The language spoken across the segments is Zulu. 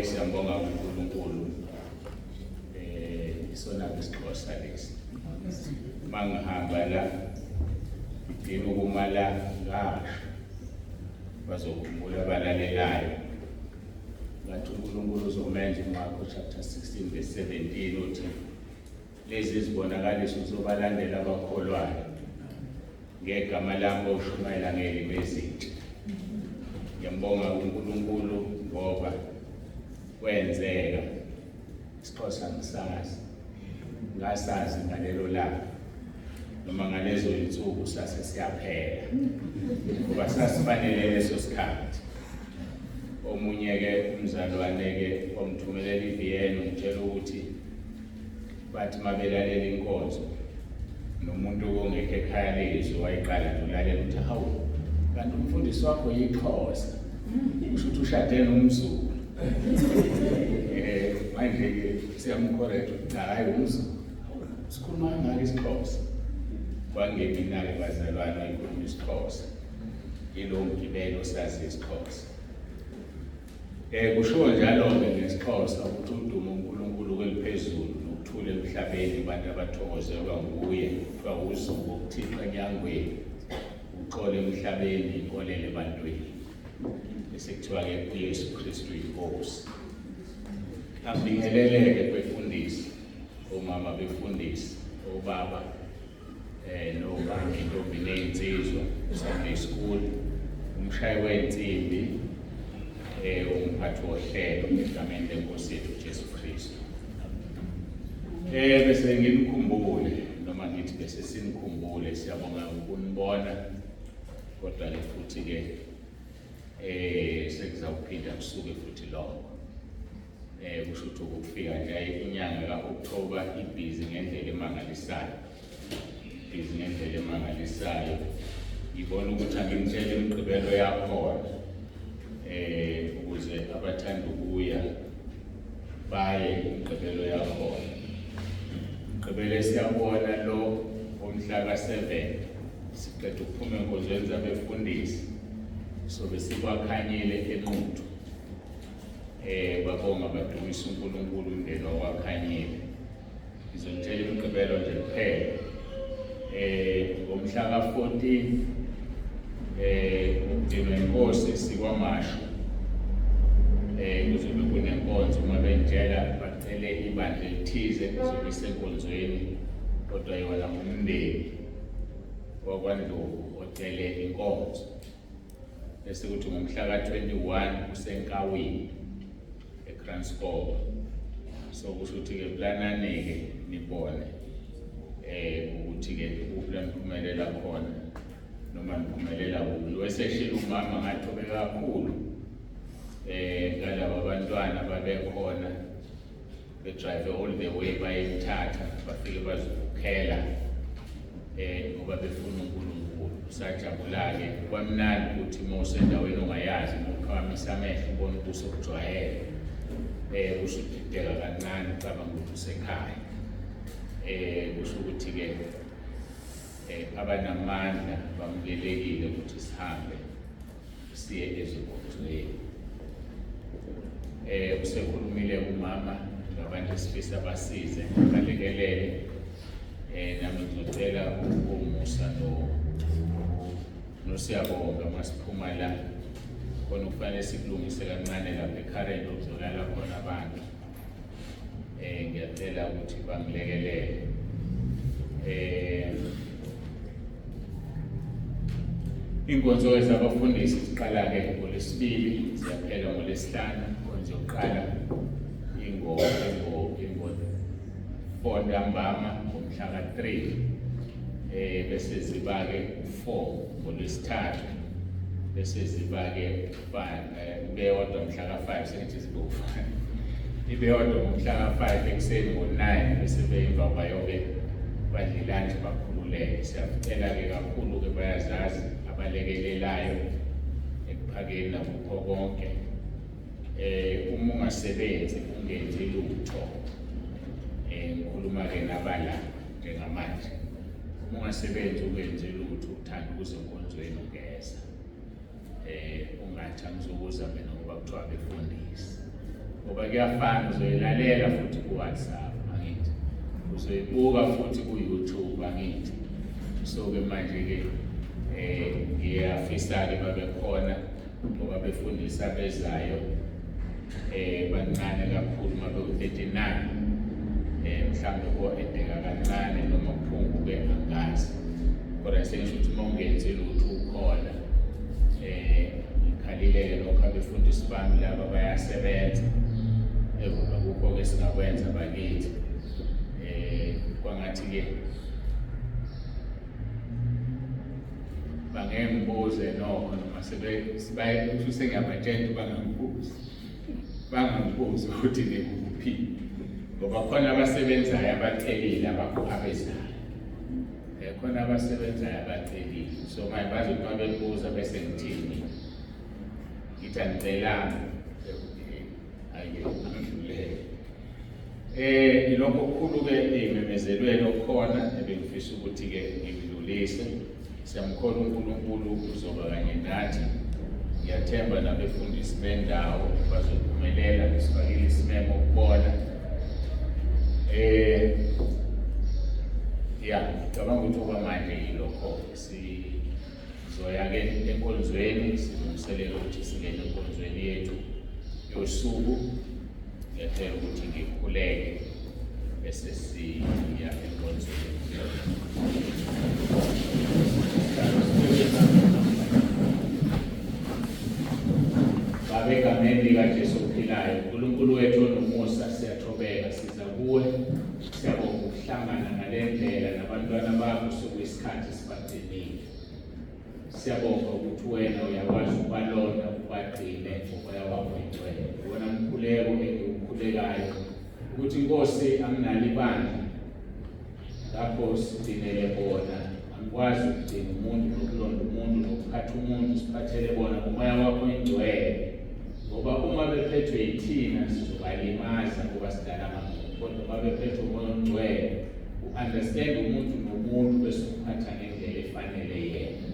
Siyambonga uNkulunkulu isona isixhosa lesi mangihamba la idini ukumala ngasho bazokhumbula abalalelayo ngathi uNkulunkulu uzomenza uMarko chapter 16 verse 17 uthi lezi zibonakaliso uzobalandela abakholwayo ngegama lami oshumayela ngelimi ezintsha. Ngiyambonga uNkulunkulu ngoba kwenzeka isixhosa ngisazi ngasazi ngalelo langa noma ngalezo insuku sase siyaphela ngoba sasifanele leso sikhathi. Omunye ke umzalwane ke wamthumelela iVN umtshela ukuthi bathi mabelalela inkonzo nomuntu ongekho ekhaya lezi wayiqala nolalela ukuthi hawu kanti umfundisi wakho yixhosa usho ukuthi ushade nomZulu. Manje siyamcorrect ukuthi hayi umZulu sikhuluma ngalo isixhosa kwangemina-ke bazalwane ikhuluma isixhosa yilo mgibelo sazi isixhosa. Kusho njalo-ke ngesixhosa ukuthi udumo uNkulunkulu kweliphezulu nokuthula emhlabeni abantu abathokozelwa nguye kuthiwa uzuko ukuthixo enyangweni uxole emhlabeni inkolelo ebantwini bese kuthiwa-ke uYesu Kristu inkosi. Angibingelele-ke kwefundisi omama befundisi obaba nobaba intombi ney'nsizwa Sunday school umshayi wensimbi umphathi wohlelo egameni lenkosi yethu Jesu Kristu. Bese ngimkhumbule noma ngithi bese simkhumbule siyabonga ukunibona kodwa ke futhi-ke sekuzawuphinda kusuke futhi lokho. Kusho ukuthi ukufika nje inyanga ka-October ibhizi ngendlela emangalisayo. Ibhizi ngendlela emangalisayo. Ngibona ukuthi angimtshele imigqibelo yakhona ukuze abathanda ukuya baye imigqibelo yakhona. Imigqibelo esiyabona lo omhla ka-7 siqeda ukuphuma enkonzweni zabefundisi sobe sikwakhanyile eNquthu. Babonga badumisa uNkulunkulu umndeni wakwakhanyile. Ngizonitshela imigqibelo nje kuphela. Ngomhla ka-14 umndeni wenkosi sikwaMashu kuzobe kunenkonzo uma bentshela bacele ibandla elithize lizobe lisenkonzweni kodwa yona umndeni wakwaNdlovu ocele inkonzo. Bese kuthi ngomhla ka-21 kusenkawini eTranscorp. So kusho ukuthi-ke planani-ke nibone ukuthi-ke ukuphi niphumelela khona noma niphumelela kuphi. Weseshila umama ngathobe kakhulu ngalaba abantwana babekhona bedrive all the way bayemthatha bafike bazokhela ngoba befuna uNkulunkulu. Sajabula-ke kwamnandi ukuthi uma usendaweni ongayazi nokuphakamisa amehlo ubona ukuthi usokujwayele kusho ukudideka kancane ucabanga ukuthi usekhaya. Kusho ukuthi-ke abanamandla bamukelekile ukuthi sihambe siye ezinkonzweni. Usekhulumile umama ngabantu esifisa basize balekelele. Nami ngizocela umusa nosiyabonga masiphuma la khona kufanele sikulungise kancane lapha eKhareni okuzolala khona abantu. Ngiyacela ukuthi bangilekelele. Inkonzo zabafundisi ziqala-ke ngoLwesibili ziyaphela ngoLwesihlanu. Inkonzo yokuqala ntambama ngomhla ka-3 bese ziba-ke 4 ngoLwesithathu, bese ziba-ke 5 ibeyodwa mhla ka-5 sengithi zibe-5 ibeyodwa ngomhla ka-5 ekuseni ngo-9 bese beyemva kwayo-ke badle ilunch bakhululeke. Siyakucela-ke kakhulu-ke bayazazi abalekelelayo ekuphakeni nakukho konke. Uma ungasebenzi ungenzi lutho, ngikhuluma-ke nabala njengamanje, uma ungasebenzi ungenzi lutho uthanda ukuza enkonzweni ugeza, ungathi angizokuza mina ngoba kuthiwa befundisi, ngoba kuyafana uzoyilalela futhi ku-WhatsApp angithi, uzoyibuka futhi ku-YouTube angithi. So-ke manje-ke ngiyafisa-ke babe khona ngoba befundisi abezayo bancane kakhulu mabe-39, mhlawumbe ko-edeka kancane noma kuphunguke angazi, kodwa sengisho ukuthi uma ungenzi lutho ukhona. Ngikhalile-ke lokho abefundisi bami laba bayasebenza, akukho-ke singakwenza bakithi. Kwangathi-ke bangengibuze nokho noma sengiyabatshela ukuthi bangangibuzi ukuthi nekuphi, ngoba khona abasebenzayo abacelile abezayo, khona abasebenzayo abacelile. So manje bazothi uma bebuza bese ngithini, ngithi angicelanga angidlulele. Ilokho okukhulu-ke ey'memezelweni okukhona ebengifisa ukuthi-ke ngikudlulise. Siyamkholwa uNkulunkulu uzoba kanye nathi. Ngiyathemba nabefundisi bendawo bazophumelela, besifakile isimemo ukubona. Ngicabanga ukuthi okwamanje yilokho sizoya-ke enkonzweni, silungiselele ukuthi singene enkonzweni yethu yosuku. Ngiyathemba ukuthi ngikhuleke bese siya enkonzweni. Egameni likaJesu ophilayo, uNkulunkulu wethu onomusa, siyathobeka, siza kuwe, siyabonga ukuhlangana ngale ndlela nabantwana bakho sokuyisikhathi sibadinile. Siyabonga ukuthi wena uyakwazi ukubalonda, ubagcine ngomoya wakho oyingcwele. Wona mkhuleko engiwukhulekayo ukuthi Nkosi anginalo ibandla lapho sidinele bona, angikwazi ukudinga umuntu nokulonda umuntu nokuphatha umuntu, siphathele bona ngomoya wakho oyingcwele. Ngoba uma bephethwe yithina sizobalimaza ngoba sidala amabhuku, kodwa uma bephethwe umoya omngcwele u-understand umuntu nomuntu bese uphatha ngendlela efanele yena.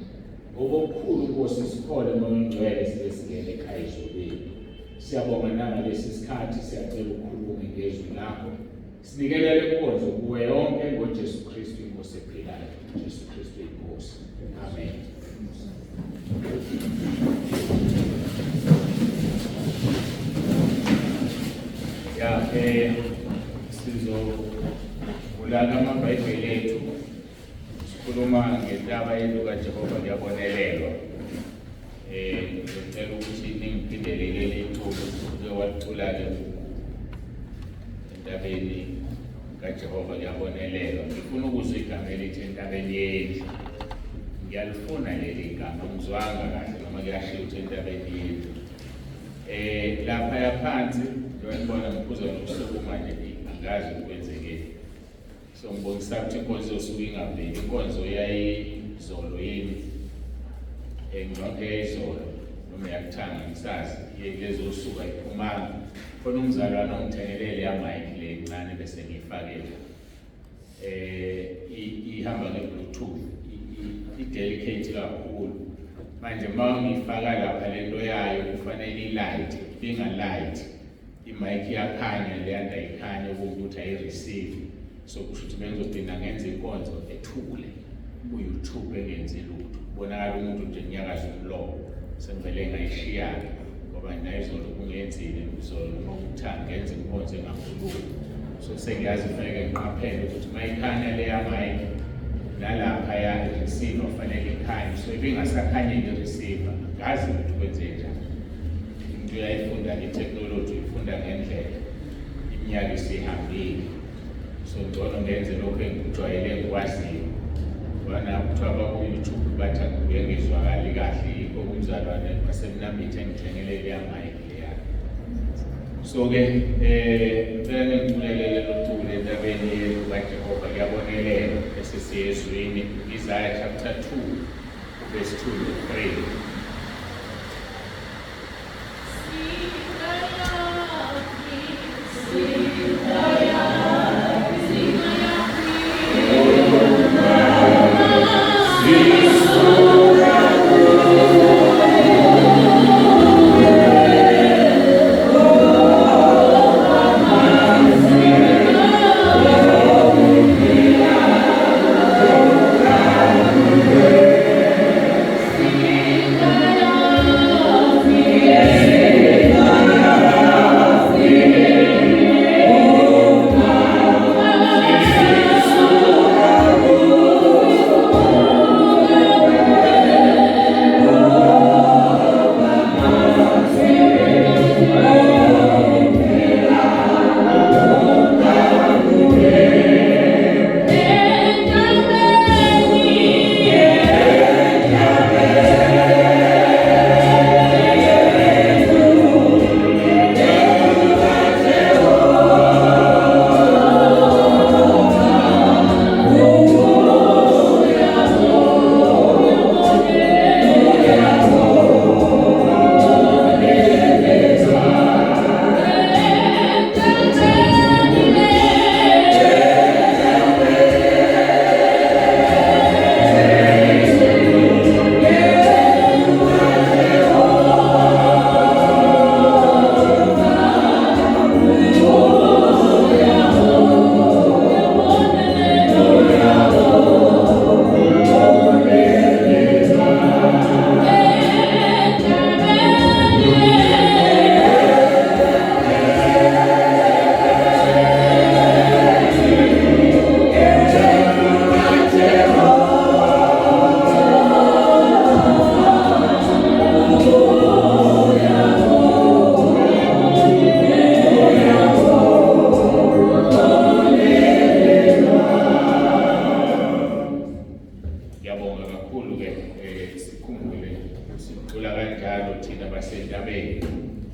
Ngokukhulu Nkosi sikhole umoya omngcwele sibe singene ekhaya ezulwini. Siyabonga nangalesi sikhathi, siyacela ukhulume ngezwi lakho. Sinikela le nkonzo kuwe yonke ngoJesu Kristu inkosi ephilayo. Jesu Kristu inkosi. Amen. Sizovula amabhayibheli ethu sikhuluma ngendaba yendlu kaJehova Kuyabonelelwa. Ngicela ukuthi ningiphindelele lethuba uke wacula-ke entabeni kaJehova Kuyabonelelwa. Ngifuna ukuzwa igama elithi entabeni yendlu. Ngiyalifuna leli gama, angizwanga kahle noma kuyashiwo ukuthi entabeni yendlu. Lapha yaphansi ngibona ngiphuza nobusuku manje angazi ukwenzekeni. So ngibonisa ukuthi inkonzo yosuku ingaveli. Inkonzo yayizolo yini, ngiyonke yayizolo noma yakuthanga ngisazi lezosuku ayiphumanga. Khona umzalwane ongithengelele yamayiki le encane bese ngiyifakele. Ihamba nge-Bluetooth, i-delicate kakhulu. Manje uma ngiyifaka lapha lento yayo kufanele i-light, inga-light. I-mic iyakhanya leyanda ikhanya ukuthi ayi-receive. So kusho ukuthi bengizogcina ngenza inkonzo ethule ku-YouTube engenzi lutho. Kubonakala umuntu nje nyakaza umlomo, sengivele ngayishiyana ngoba nayizolo kungenzile izolo noma ukuthanga ngenza inkonzo engakhulumi. So sengiyazi fanele ngiqaphele ukuthi uma ikhanya leya mic nalapha ya-receiver fanele ikhanye. So ibingasakhanye nge-receiver, ngazi ukuthi kwenze njani. Into uyayifunda nge-technology, uyifunda ngendlela, iminyaka isihambile. so ngcono ngenze lokho engikujwayele ngikwaziyo. Bana kuthiwa baku-YouTube bathi ngengizwakali kahle, yikho umzalwane wasemnambithi engithengele leya mic leya. So-ke ngicela ningiculelele loculo entabeni yethu kaJehova kuyabonelelwa esesiyezwini, Isaiah chapter 2 verse 2 to 3.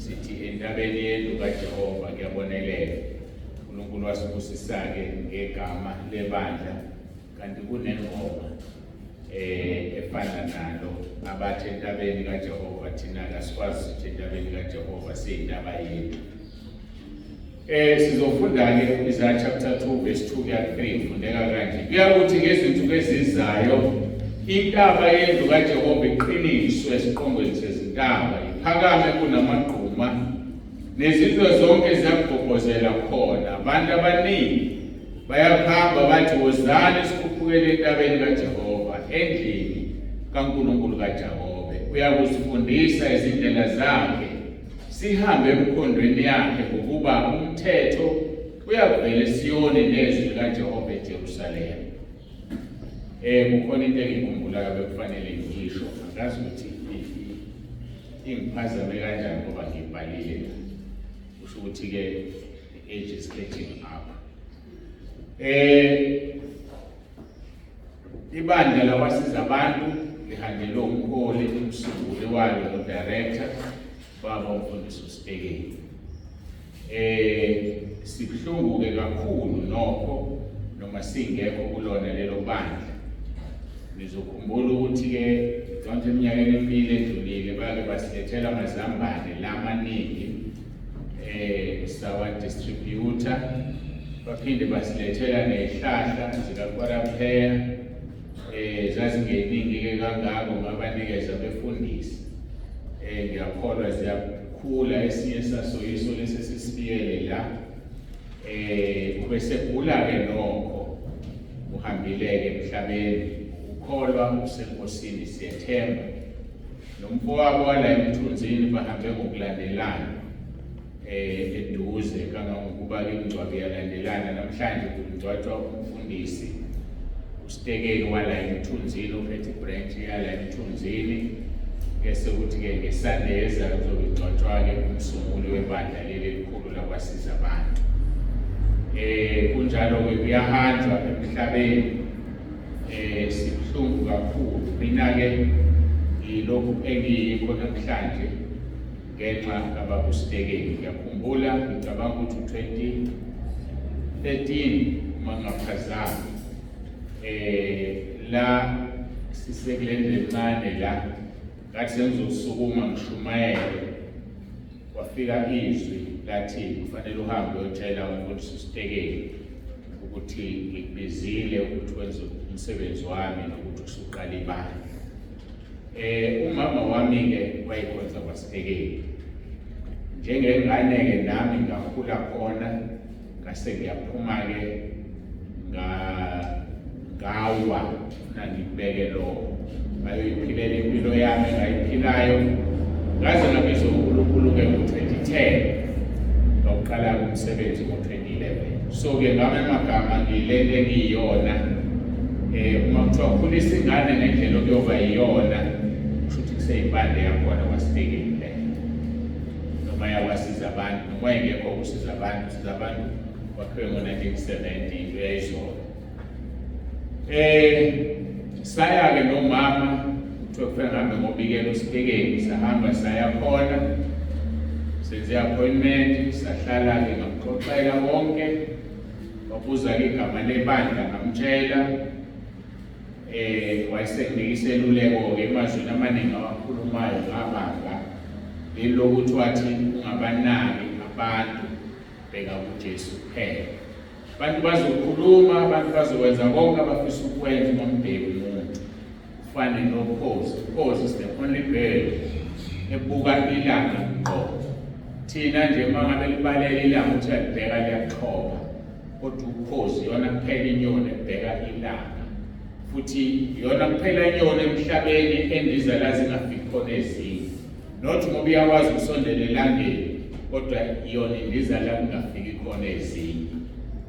Sithi entabeni yendlu kaJehova kuyabonelelwa. uNkulunkulu wasibusisa-ke ngegama lebandla, kanti kunengoma efana nalo abathi entabeni kaJehova thina kasikwazi ukuthi entabeni kaJehova siyindaba yethu. Sizofunda-ke Isaiah chapter 2 verse 2 kuya 3 fundeka kanje. Kuyakuthi ngezinsuku ezizayo intaba yendlu kaJehova iqiniswe esiqongweni sezintaba, iphakame kunamagquma, nezizwe zonke ziyagqobhozela khona. Abantu abaningi bayakhamba bathi wozani sikhuphukele entabeni kaJehova, endlini kaNkulunkulu kaJehova. Uyakusifundisa izindlela zakhe, sihambe emkhondweni yakhe, ngokuba umthetho uyavela eSiyoni nezwi likaJehova eJerusalema. Kukhona into engikhumbulayo bekufanele ngisho, angazi ukuthi ingiphazame kanjani ngoba ngibhalile. Kusho ukuthi-ke age is catching up. Ibandla labasiza abantu lihanjelwe umholi, umsunguli walo no-director baba umfundisi uSibekeni. Sibuhlungu-ke kakhulu nokho noma singekho kulona lelo bandla. Nizokhumbula ukuthi-ke zonke eminyakeni emibili edlulile bake basilethela amazambane lamaningi sawa-distributor, baphinde basilethela nezihlahla zikakwaraphea zazingeningi-ke kangako ngabanikeza befundisi. Ngiyakholwa ziyakhula, esinye sasoyiso lesesisibiyele la. Ubesegula-ke nokho, uhambile-ke emhlabeni, ukholwa usenkosini, siyethemba. Nomfowabo wala emthunzini bahambe ngokulandelana eduze kangangokuba-ke imingcwabo iyalandelana. Namhlanje kungcwatshwa umfundisi uSibekeni wala emthunzini, uphethe ibranch yala emthunzini. Bese kuthi-ke ngeSunday ezayo kuzobe kugcwatshwa-ke umsunguli webandla leli elikhulu lakwasiza abantu. kunjalo ke kuyahanjwa emhlabeni sibuhlungu kakhulu. Mina-ke yilokhu engiyikho namhlanje ngenxa kababusitekeli. Ngiyakhumbula ngicabanga ukuthi 2013 uma ngaphazama la sisekulendlu encane la ngathi sengizosukuma ngishumayele, kwafika izwi lathi kufanele uhambe uyotshela umfundisi usitekeli ukuthi ngikubizile ukuthi wenze umsebenzi wami nokuthi usuqala ibandla. Umama wami-ke wayekhonza kwasitekeli. Njengengane-ke nami ngakhula khona, ngase ngiyaphuma-ke ngawa ngibeke lo bayiphilela impilo yami engayiphilayo, ngaze ngabizwa uNkulunkulu-ke ngo-2010 ngawuqala umsebenzi ngo-2011. So-ke ngami amagama ngilento engiyiyona. Uma kuthiwa ukhulisa ingane ngendlela okuyoba yiyona, kushuthi kuseyibande yakhona kwasitekeli leyo, noma yakwasiza abantu, noma ingekho ukusiza abantu. Siza abantu kwakhiwe ngo-1970 into yayizona. Saya-ke nomama kuthiwa kufanele ngihambe ngobikela usitekeli, sahamba saya khona, senze appointment, sahlala-ke ngakuxoxela konke, wabuza-ke igama lebandla ngamtshela. Wayesenginika iseluleko-ke emazwini amaningi awakhulumayo ngabanga leli lokuthi wathi ungabanaki abantu, bheka kuJesu kuphela. Abantu bazokhuluma, abantu bazokwenza konke abafisa ukwenza uma mbheki umuntu. Kufane nophozi. Uphozi is the only bird ebuka ilanga ngqo. Thina nje uma ngabe libalele ilanga uthi alibheka liyaxhoba, kodwa uphozi yona kuphela inyoni ebheka ilanga, futhi yona kuphela inyoni emhlabeni endiza la zingafiki khona ezinye. Not ngoba iyakwazi ukusondela elangeni, kodwa yona indiza la kungafiki khona ezinye.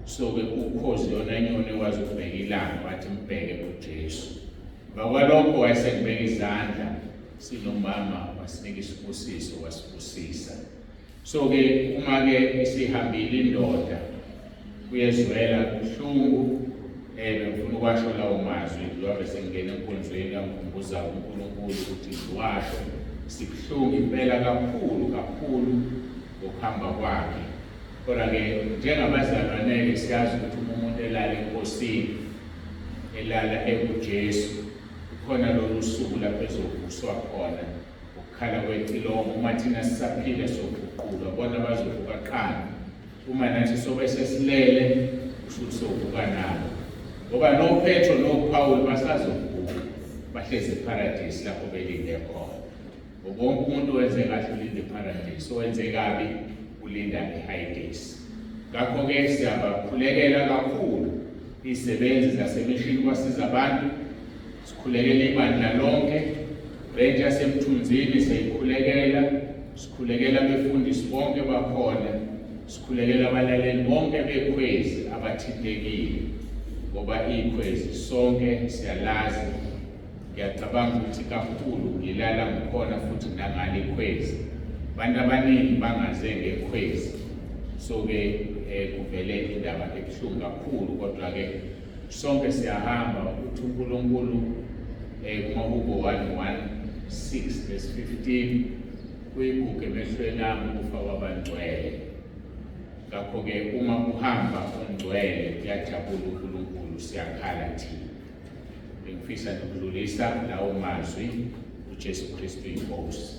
So-ke ukhozi yona inyoni ekwazi ukubheka ilanga, wathi mbheke kuJesu. Bakwalokho wayesengibeka izandla, sinomama wasinika isibusiso, wasibusisa. So-ke uma-ke isihambile indoda, kuyezwela kubuhlungu. Bengifuna ukwasho lawo mazwi, njengoba sengingena enkonzweni yangikhumbuza uNkulunkulu ukuthi ngiwasho. Sibuhlungu impela kakhulu ngokuhamba kwakhe. Kodwa-ke njengabazalwane-ke siyazi ukuthi umuntu elala enkosini, elala ekuJesu, kukhona lolu suku lapho ezovuswa khona, ukukhala kwecilongo. Uma thina sisaphila soguqulwa, bona bazovuka kuqala. Uma nathi sobe sesilele, kushuthi sovuka nabo. Ngoba noPetro noPawulu basazovuka, bahlezi eparadise lapho belinde khona. Wonke umuntu owenze kahle ulinde eparadise, owenze kabi ulinda eHadesi. Ngakho-ke siyabakhulekela kakhulu izisebenzi zasemishini kwasiza abantu, sikhulekela ibandla lonke, renki yasemthunzini siyayikhulekela, sikhulekela abefundisi bonke bakhona, sikhulekela abalaleli bonke bekhwezi abathintekile, ngoba ikhwezi sonke siyalazi. Ngiyacabanga ukuthi kakhulu ngilala ngikhona futhi nangale ikhwezi, abantu abaningi bangaze ngekhwezi. So-ke kuvele indaba ebuhlungu kakhulu, kodwa-ke sonke siyahamba ukuthi uNkulunkulu kumaHubo 1:16-15 kuyigugu emehlweni ami ukufa kwabangcwele. Ngakho-ke uma kuhamba ongcwele kuyajabula uNkulunkulu, siyakhala thina. Bengifisa nokudlulisa lawo mazwi uJesu Kristu inkosi.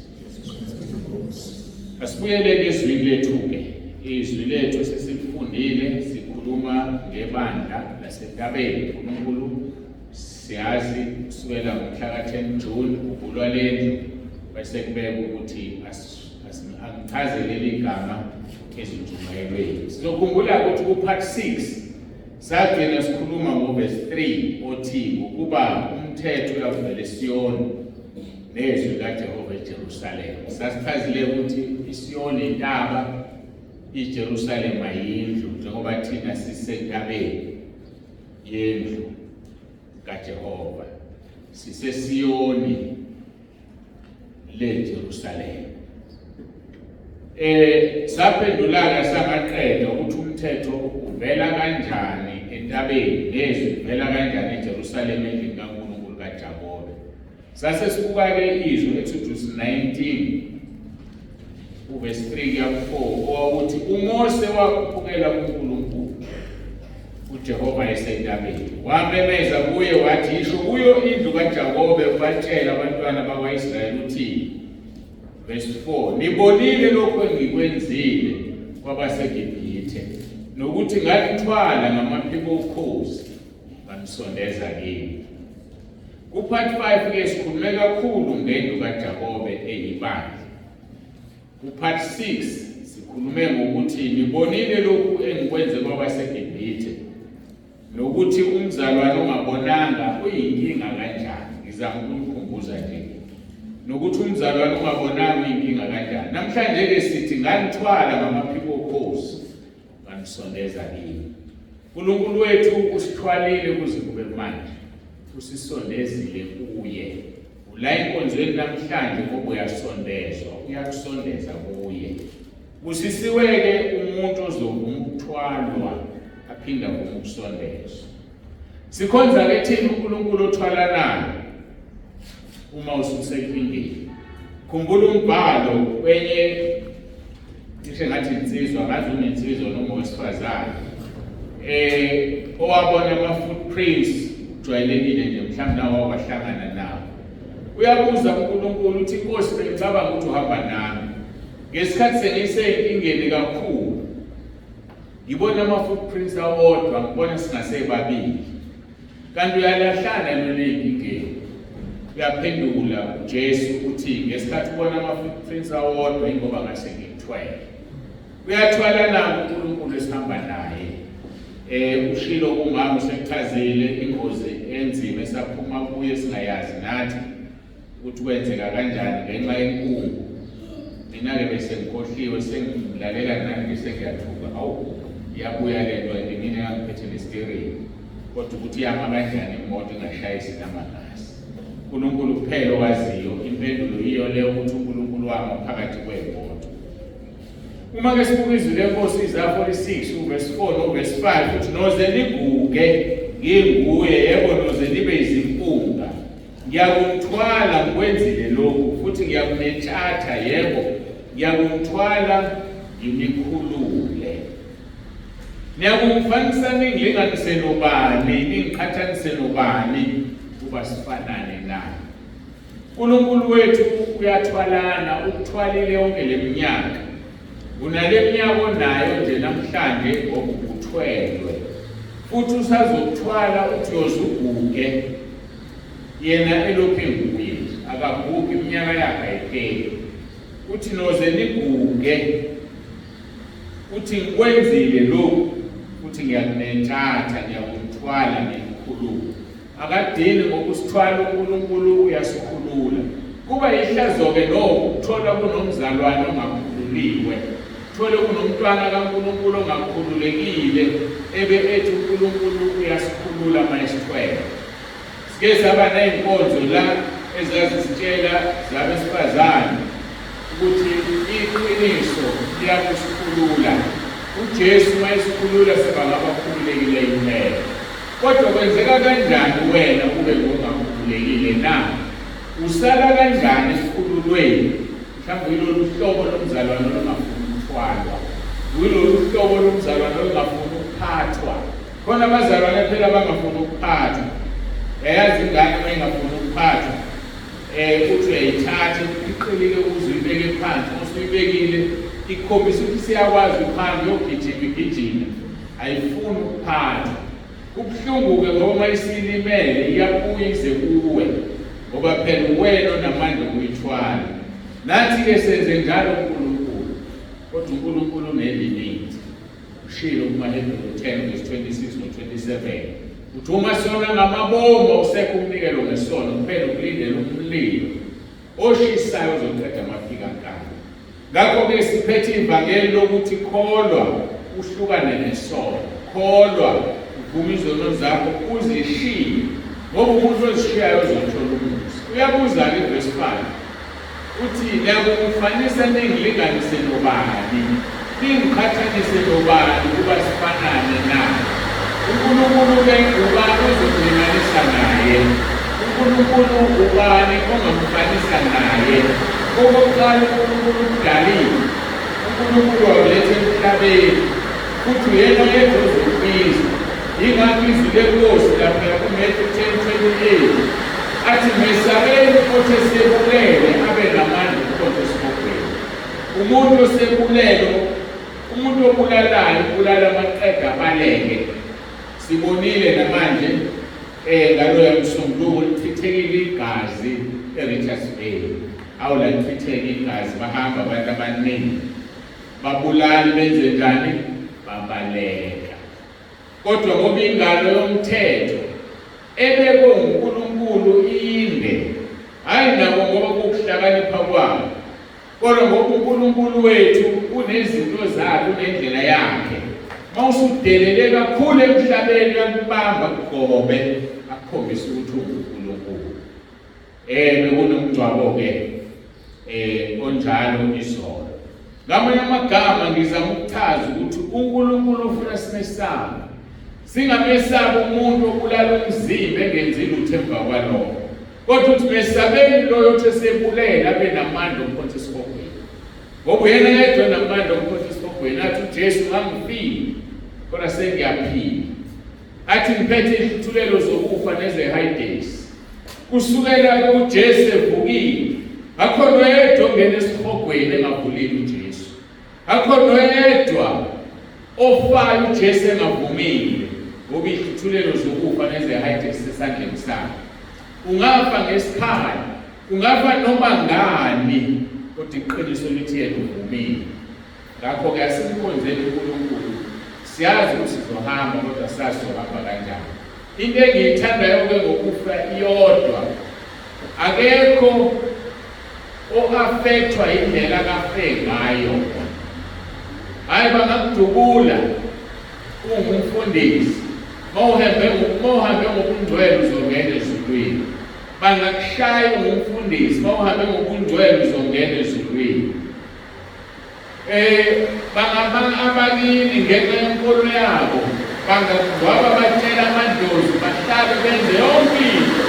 Asibuyelele ezwini lethu-ke. Izwi lethu sesilifundile, sikhuluma ngebandla laseNtabeni. uNkulunkulu siyazi kusukela ngomhla ka-10 June uvulwa lendlu, bese kubeka ukuthi angichazele leli gama ezinjumayelweni. Sizokhumbula ukuthi ku-part 6 sagcina sikhuluma ngo-verse 3 othi ukuba umthetho uyavela eSiyoni nezwi kaJehova eJerusalema. Sasichazile ukuthi iSiyoni intaba, iJerusalema yindlu, njengoba thina sisentabeni yendlu kaJehova, siseSiyoni leJerusalema. Saphendulana samaqeda ukuthi umthetho uvela entabeni nezwi livela kanjani eJerusalema endlini kaNkulunkulu kaJakobe. Sase sibuka-ke izwi Exodus 19 verse 3 kuya 4 owawuthi uMose wakhuphukela kuNkulunkulu uJehova esentabeni, wamemeza kuye wathi yisho kuyo indlu kaJakobe ubatshela abantwana bakwa-Israyeli uthini. Verse 4, nibonile lokhu engikwenzile kwabaseGibhithe, nokuthi ngalithwala ngamaphiko okhozi nganisondeza kini. Kupart 5-ke sikhulume kakhulu ngendlu kaJakobe eyibandla. Kupart 6 sikhulume ngokuthi nibonile lokhu engikwenze kwabaseGibhithe, nokuthi umzalwane ongabonanga uyinkinga kanjani. Ngizama ukukhumbuza nje nokuthi umzalwane ongabonanga uyinkinga kanjani. Namhlanje-ke sithi ngalithwala ngamaphiko okhozi nganisondeza kini. uNkulunkulu wethu usithwalile kuze kube manje, usisondezile kuye. Ula enkonzweni namhlanje ngoba uyasondezwa, uyakusondeza kuye. Kusisiwe-ke umuntu ozovuma ukuthwalwa aphinda vuma ukusondezwa. Sikhonza-ke thina uNkulunkulu othwalanayo uma ususenkingeni. Khumbula umbhalo kwenye ishe ngathi insizwa, ngazi unensizwa noma owesifazane owabona ama-footprints ujwayelekile nje, mhlawumbe nawo wahlangana nawo. Uyabuza uNkulunkulu uthi Nkosi, bengicabanga ukuthi uhamba nami ngesikhathi sengisenkingeni kakhulu, ngibona ama-footprints awodwa, ngibona singasebabili, kanti uyalahlana nolenkingeni. Uyaphendula uJesu uthi ngesikhathi ubona ama-footprints awodwa ingoba ngase ngikuthwele. Uyathwala nami uNkulunkulu esihamba naye. Ushilo kumama usekuchazile ingozi enzima esaphuma kuye singayazi nathi ukuthi kwenzeka kanjani ngenxa yenkungu. Mina-ke bese ngikhohliwe, sengilalela nani bese ngiyathuka, awu iyabuya le nto ngine ngangiphethe nestiriyeni, kodwa ukuthi yama kanjani imoto ingashayisi namagasi. uNkulunkulu kuphela owaziyo. Impendulo iyo leyo ukuthi uNkulunkulu wama phakathi kwemoto. Uma-ke sibuka izwi lenkosi Isaiah 46 verse 4 no verse 5 uthi noze niguge nginguye, yebo noze nibe izimpunga, ngiyakumthwala ngikwenzile lokhu, futhi ngiyakumethatha, yebo ngiyakumthwala nginikhulule. Niyakumfanisa ningilinganise nobani, ningiqhathanise nobani kuba sifanane naye. uNkulunkulu wethu uyathwalana, ukuthwalile yonke le minyaka. Unale minyaka onayo nje namhlanje ngoba uthwelwe, futhi usazokuthwala uthi yozuguge. Yena elokhu enguye, akagugi, iminyaka yakhe ayipheli. Uthi noze niguge, uthi ngikwenzile lokhu, uthi ngiyakunethatha, ngiyakumthwala, ngikukhulula. Akadini ngokusithwala uNkulunkulu uyasikhulula. Kuba ihlazo-ke lokhu ukuthola kunomzalwane ongakhululiwe, uthole kunomntwana kaNkulunkulu ongakhululekile, ebe ethi uNkulunkulu uyasikhulula mayesithwele. Sike saba ney'nkonzo la ezazisitshela zabesifazane ukuthi iqiniso liyakusikhulula. uJesu mayesikhulula sebangabakhululekile impela. Kodwa kwenzeka kanjani wena ube ngongakhululekile na? Usala kanjani esikhululweni? Mhlawumbe yilolu hlobo lomzalwane olungafuni ukuthwalwa, yilolu hlobo lomzalwane olungafuni ukuphathwa. Khona abazalwane phela abangafuni ukuphathwa. Yayazi ingane uma ingafuni ukuphathwa, uthi uyayithatha iqinile uze uyibeke phansi, usuyibekile ikhombisa ukuthi siyakwazi ukuhamba uyogijima igijima, ayifuni ukuphathwa. Kubuhlungu-ke ngoba uma isilimele iyabuya ize kuwe, ngoba phela uwena onamandla okuyithwala. Nathi-ke senze njalo uNkulunkulu, kodwa uNkulunkulu unelimiti. Ushilo kumaHebrew 10 verse 26 no 27 uthi uma sona ngamabomba usekho umnikelo ngesono, kuphela ukulindela umlilo oshisayo ozoqeda amaphika nkani. Ngakho-ke siphethe ivangeli lokuthi kholwa uhlukane nesono, kholwa uvuma izono zakho uzishiye, ngoba umuntu ozishiyayo uzothola umusa. Uyabuza-ke verse 5 uthi niyakumfanisa ningilinganise nobani, ningiqhathanise nobani kuba sifanane naye. uNkulunkulu-ke ubani ozokulinganisa naye? uNkulunkulu ubani ongamfanisa naye? Okokuqala uNkulunkulu udalile, uNkulunkulu waletha emhlabeni, futhi uyena yedwa ozokubiza. Yingakho izwi lenkosi lapha kuMathewu 10:28 athi mesabeni futhi esebulele abe namandla ukhonza esibhokweni. Umuntu osebulele, umuntu obulalayo ubulala amaqeda abaleke. Sibonile namanje ngaloya msombuluko lichithekile igazi eRichards Bay. Awula lichitheke igazi, bahamba abantu abaningi babulali benze njani? Babaleka. Kodwa ngoba ingalo yomthetho ebekwe uNkulunkulu inde, hayi nabo ngoba kukuhlakanipha kwabo, kodwa ngoba uNkulunkulu wethu unezinto zakhe, unendlela yakhe. Mawusudelele kakhulu emhlabeni uyakubamba kugobe akukhombisa ukuthi uNkulunkulu. Bekunomgcwabo-ke onjalo izolo. Ngamanye amagama ngizama ukuchaza ukuthi uNkulunkulu ufuna simesabe. Singamesaba umuntu obulala umzimba engenzile lutho emva kwalokho. Kodwa uthi mesabeni loyo othi esebulela abe namandla omkhonto esibhokweni. Ngoba uyena yedwa namandla omkhonto esibhokweni. Athi uJesu ngangifile, kodwa sengiyaphila. Athi ngiphethe izithulelo zokufa neze-high days. Kusukela uJesu evukile, akho noyedwa ongena esibhokweni engavulile uJesu. Akho noyedwa ofayo uJesu engavumile. Ngoba izithulelo zokufa neze-high days sesandleni sakhe. Ungafa ngesikhala, ungafa noma ngani, kodwa iqiniso lithi yena uvumile. Ngakho-ke asimkhonzeni uNkulunkulu. Siyazi ukuthi sizohamba, kodwa sazi sizohamba kanjani. Into engiyithandayo-ke ngokufa iyodwa, akekho o-affectwa indlela kafe ngayo. Hayi bangakudubula ungumfundisi, mawuhambe ngokungcwele uzongena ezulwini. Bangakushaya ungumfundisi, mawuhambe ngokungcwele uzongena ezulwini. Bangabanga abakini ngenxa yenkolo yabo, bangagwaba batshela amadlozi, bahlale benze yonke into.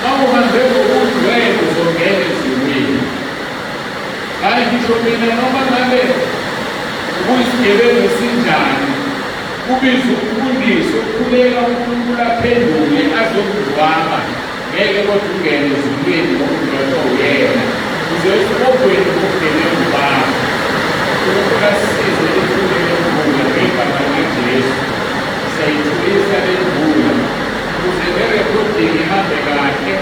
Mawuhambe ngokungcwele uzongena ezulwini. Hayi ngisho mina noma ngabe ukuyisigebengu esinjani, kubiza umfundisi ukukhuleka uNkulunkulu aphendule azokudwaba, ngeke kodwa ungene ezulwini ngokudwaba uyena. Uze esibhokweni ngokudele ngubaba. uNkulunkulu asisize ithule lemvula ngegama likaJesu. Siyayithulisa lemvula ukuze nerekhodingi ihambe kahle,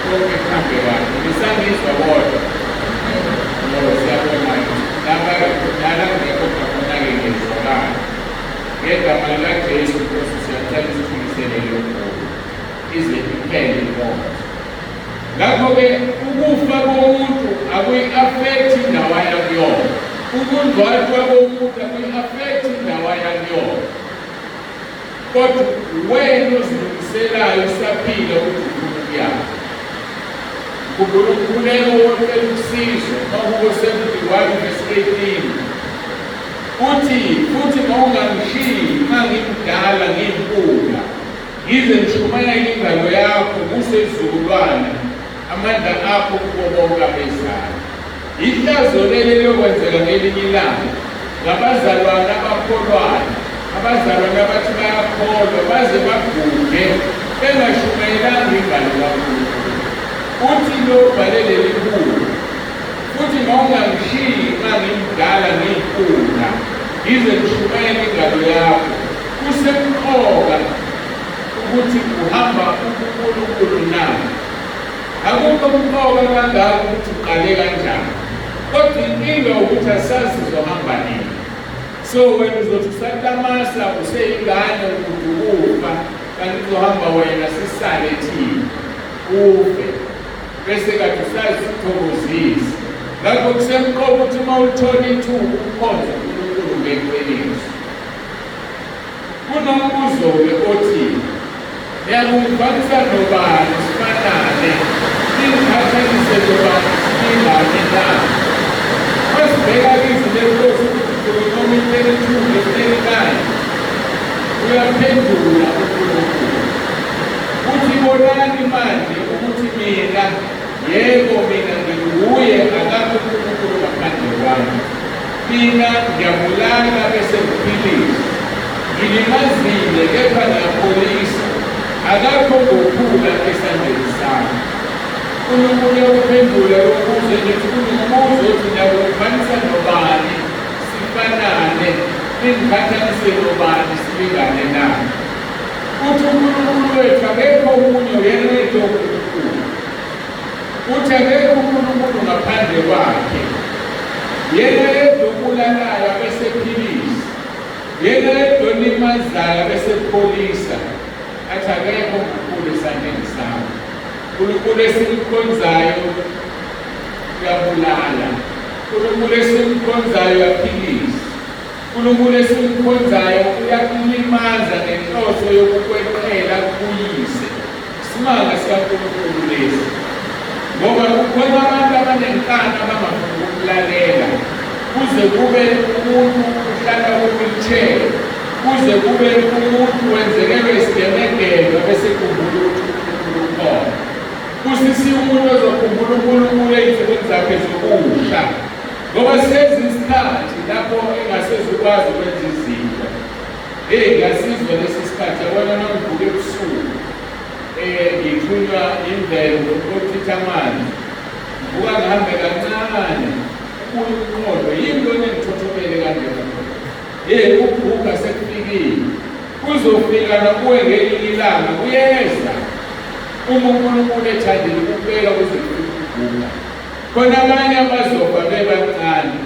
konke kuhambe kahle. Ngisangizwa kodwa siyabona lapha ngekho khona-ke ngezwakala. Ngegama likaJesu Kristu siyacela isithulisele lemvula ize iphele inkonzo. Ngakho-ke ukufa komuntu akuyi-affecti indawo yakuyona. Ukungcwatshwa komuntu akuyi-affecti indawo yakuyona. Kodwa wena ozilungiselayo usaphila ukuthi ufuna ukuyaphi. Khumbula umkhuleko wocela ukusizwa makuko 71:18. Uthi futhi mawungangishiyi mangimdala ngiyimpunga, ngize ngishumayele ingalo yakho kusezizukulwana, amandla akho kubo bonke abezayo. Ihlazo leli lokwenzeka ngelinye ilanga ngabazalwane abakholwayo, abazalwane abathi bayakholwa baze baguge bengashumayelanga ingalo kaNkulunkulu. Uthi lo bhalele likhulu, futhi mawungangishiyi mangimdala ngiyimpunga, ngize ngishumayele ingalo yakho. Kusemqoka ukuthi uhamba uNkulunkulu nawe. Akukho umqoka kangako ukuthi uqale kanjani, kodwa inkinga ukuthi asazi sizohamba nini. So wena uzothi usatamasa useyingane ukuthi ufa, kanti uzohamba wena sisale thina ufe, bese kade usazi sithokozise. Ngakho kusemqoka ukuthi uma ulithola ithuba ukhonze uNkulunkulu ngeqiniso. Kunombuzo-ke othi niyakungifakisa nobani sifanane, ningiphathanise nobani siyingane na? Masibheka izwi lenkosi ukuthi Deuteronomy 32:39 uyaphendula Sibonani manje ukuthi mina yebo mina nginguye akakho uNkulunkulu ngaphandle kwami. Mina ngiyabulala bese ngiphilisa. Ngilimazile kepha ngiyapholisa. Akakho ngokhula esandleni sami. uNkulunkulu uyaphendula ukuze ngithi kunombuzo othi ngiyakuphanisa nobani sifanane ingqhathanise nobani silingane na. Uthi uNkulunkulu wethu akekho omunye yena yedwa uNkulunkulu. Uthi akekho uNkulunkulu ngaphandle kwakhe. Yena yedwa obulalayo abesephilisa. Yena yedwa olimazayo abesepholisa. Athi akekho uNkulunkulu esandleni sami. uNkulunkulu esimkhonzayo uyabulala. uNkulunkulu esimkhonzayo uyaphilisa. uNkulunkulu esimkhonzayo uyakulimaza ngenhloso yokukweqela kuyise. Isimanga sikaNkulunkulu lesi. Ngoba kukhona abantu abanenkani abangafuni ukulalela. Kuze kube umuntu uhlala ku-wheelchair. Kuze kube umuntu wenzekelwe isigemegelo bese khumbula ukuthi uNkulunkulu ukhona. Kusisi umuntu ozokhumbula uNkulunkulu ey'nsukwini zakhe zokusha. Ngoba sezi isikhathi lapho engasezukwazi ukwenza izinto. Ngasizwe lesi sikhathi yabona nangivuka ebusuku. Ngithunywa imvelo ukuchitha amanzi. Ngivuka ngihambe kancane. Umqondo yinto engithothobele kanjena. Ukubhuka sekufikile. Kuzofika nakuwe ngelinye ilanga kuyeza. Uma uNkulunkulu ethandile ukubeka kuze ukubhuka. Khona abanye abazofa bebancane.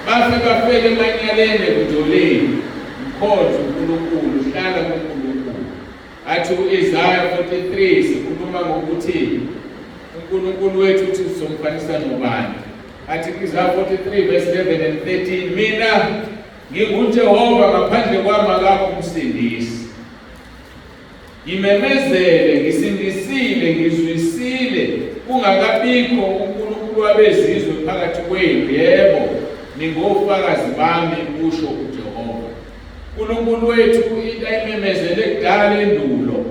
Bafe bafele emanyaleni ekujoleni. Mkhonza uNkulunkulu, hlala kuNkulunkulu. Athi u-Isaiah 43 sikhuluma ngokuthi uNkulunkulu wethu uthi sizomfanisa nobani. Athi Isaiah 43 verse 11 and 13, mina nginguJehova ngaphandle kwami akakho umsindisi. Ngimemezele, ngisindisile, ngizwisile, kungakabikho uNkulunkulu wabezizwe phakathi kwenu. Yebo, ningofakazi bami, kusho uJehova. uNkulunkulu wethu into ayimemezele kudala endulo.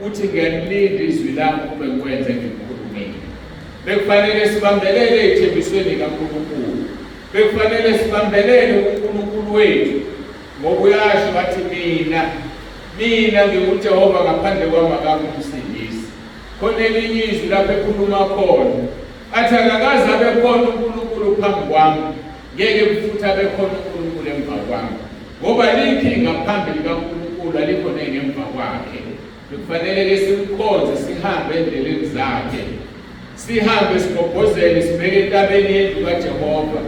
Uthi ngiyalilinda izwi lami kube ngikwenze ngikhulumile. Bekufanele sibambelele ey'thembisweni kaNkulunkulu. Bekufanele sibambelele uNkulunkulu wethu. Ngoba uyasho wathi mina nginguJehova ngaphandle kwami akakho umsindisi. Khona elinye izwi lapho ekhuluma khona. Athi akakaze abe khona uNkulunkulu phambi kwami. Ngeke futhi abe khona uNkulunkulu emva kwami. Ngoba linki ngaphambili kaNkulunkulu alikho nengemva kwakhe. Bekufanele simkhonze sihambe endleleni zakhe. Sihambe sigobhozele sibeke entabeni yendlu kaJehova.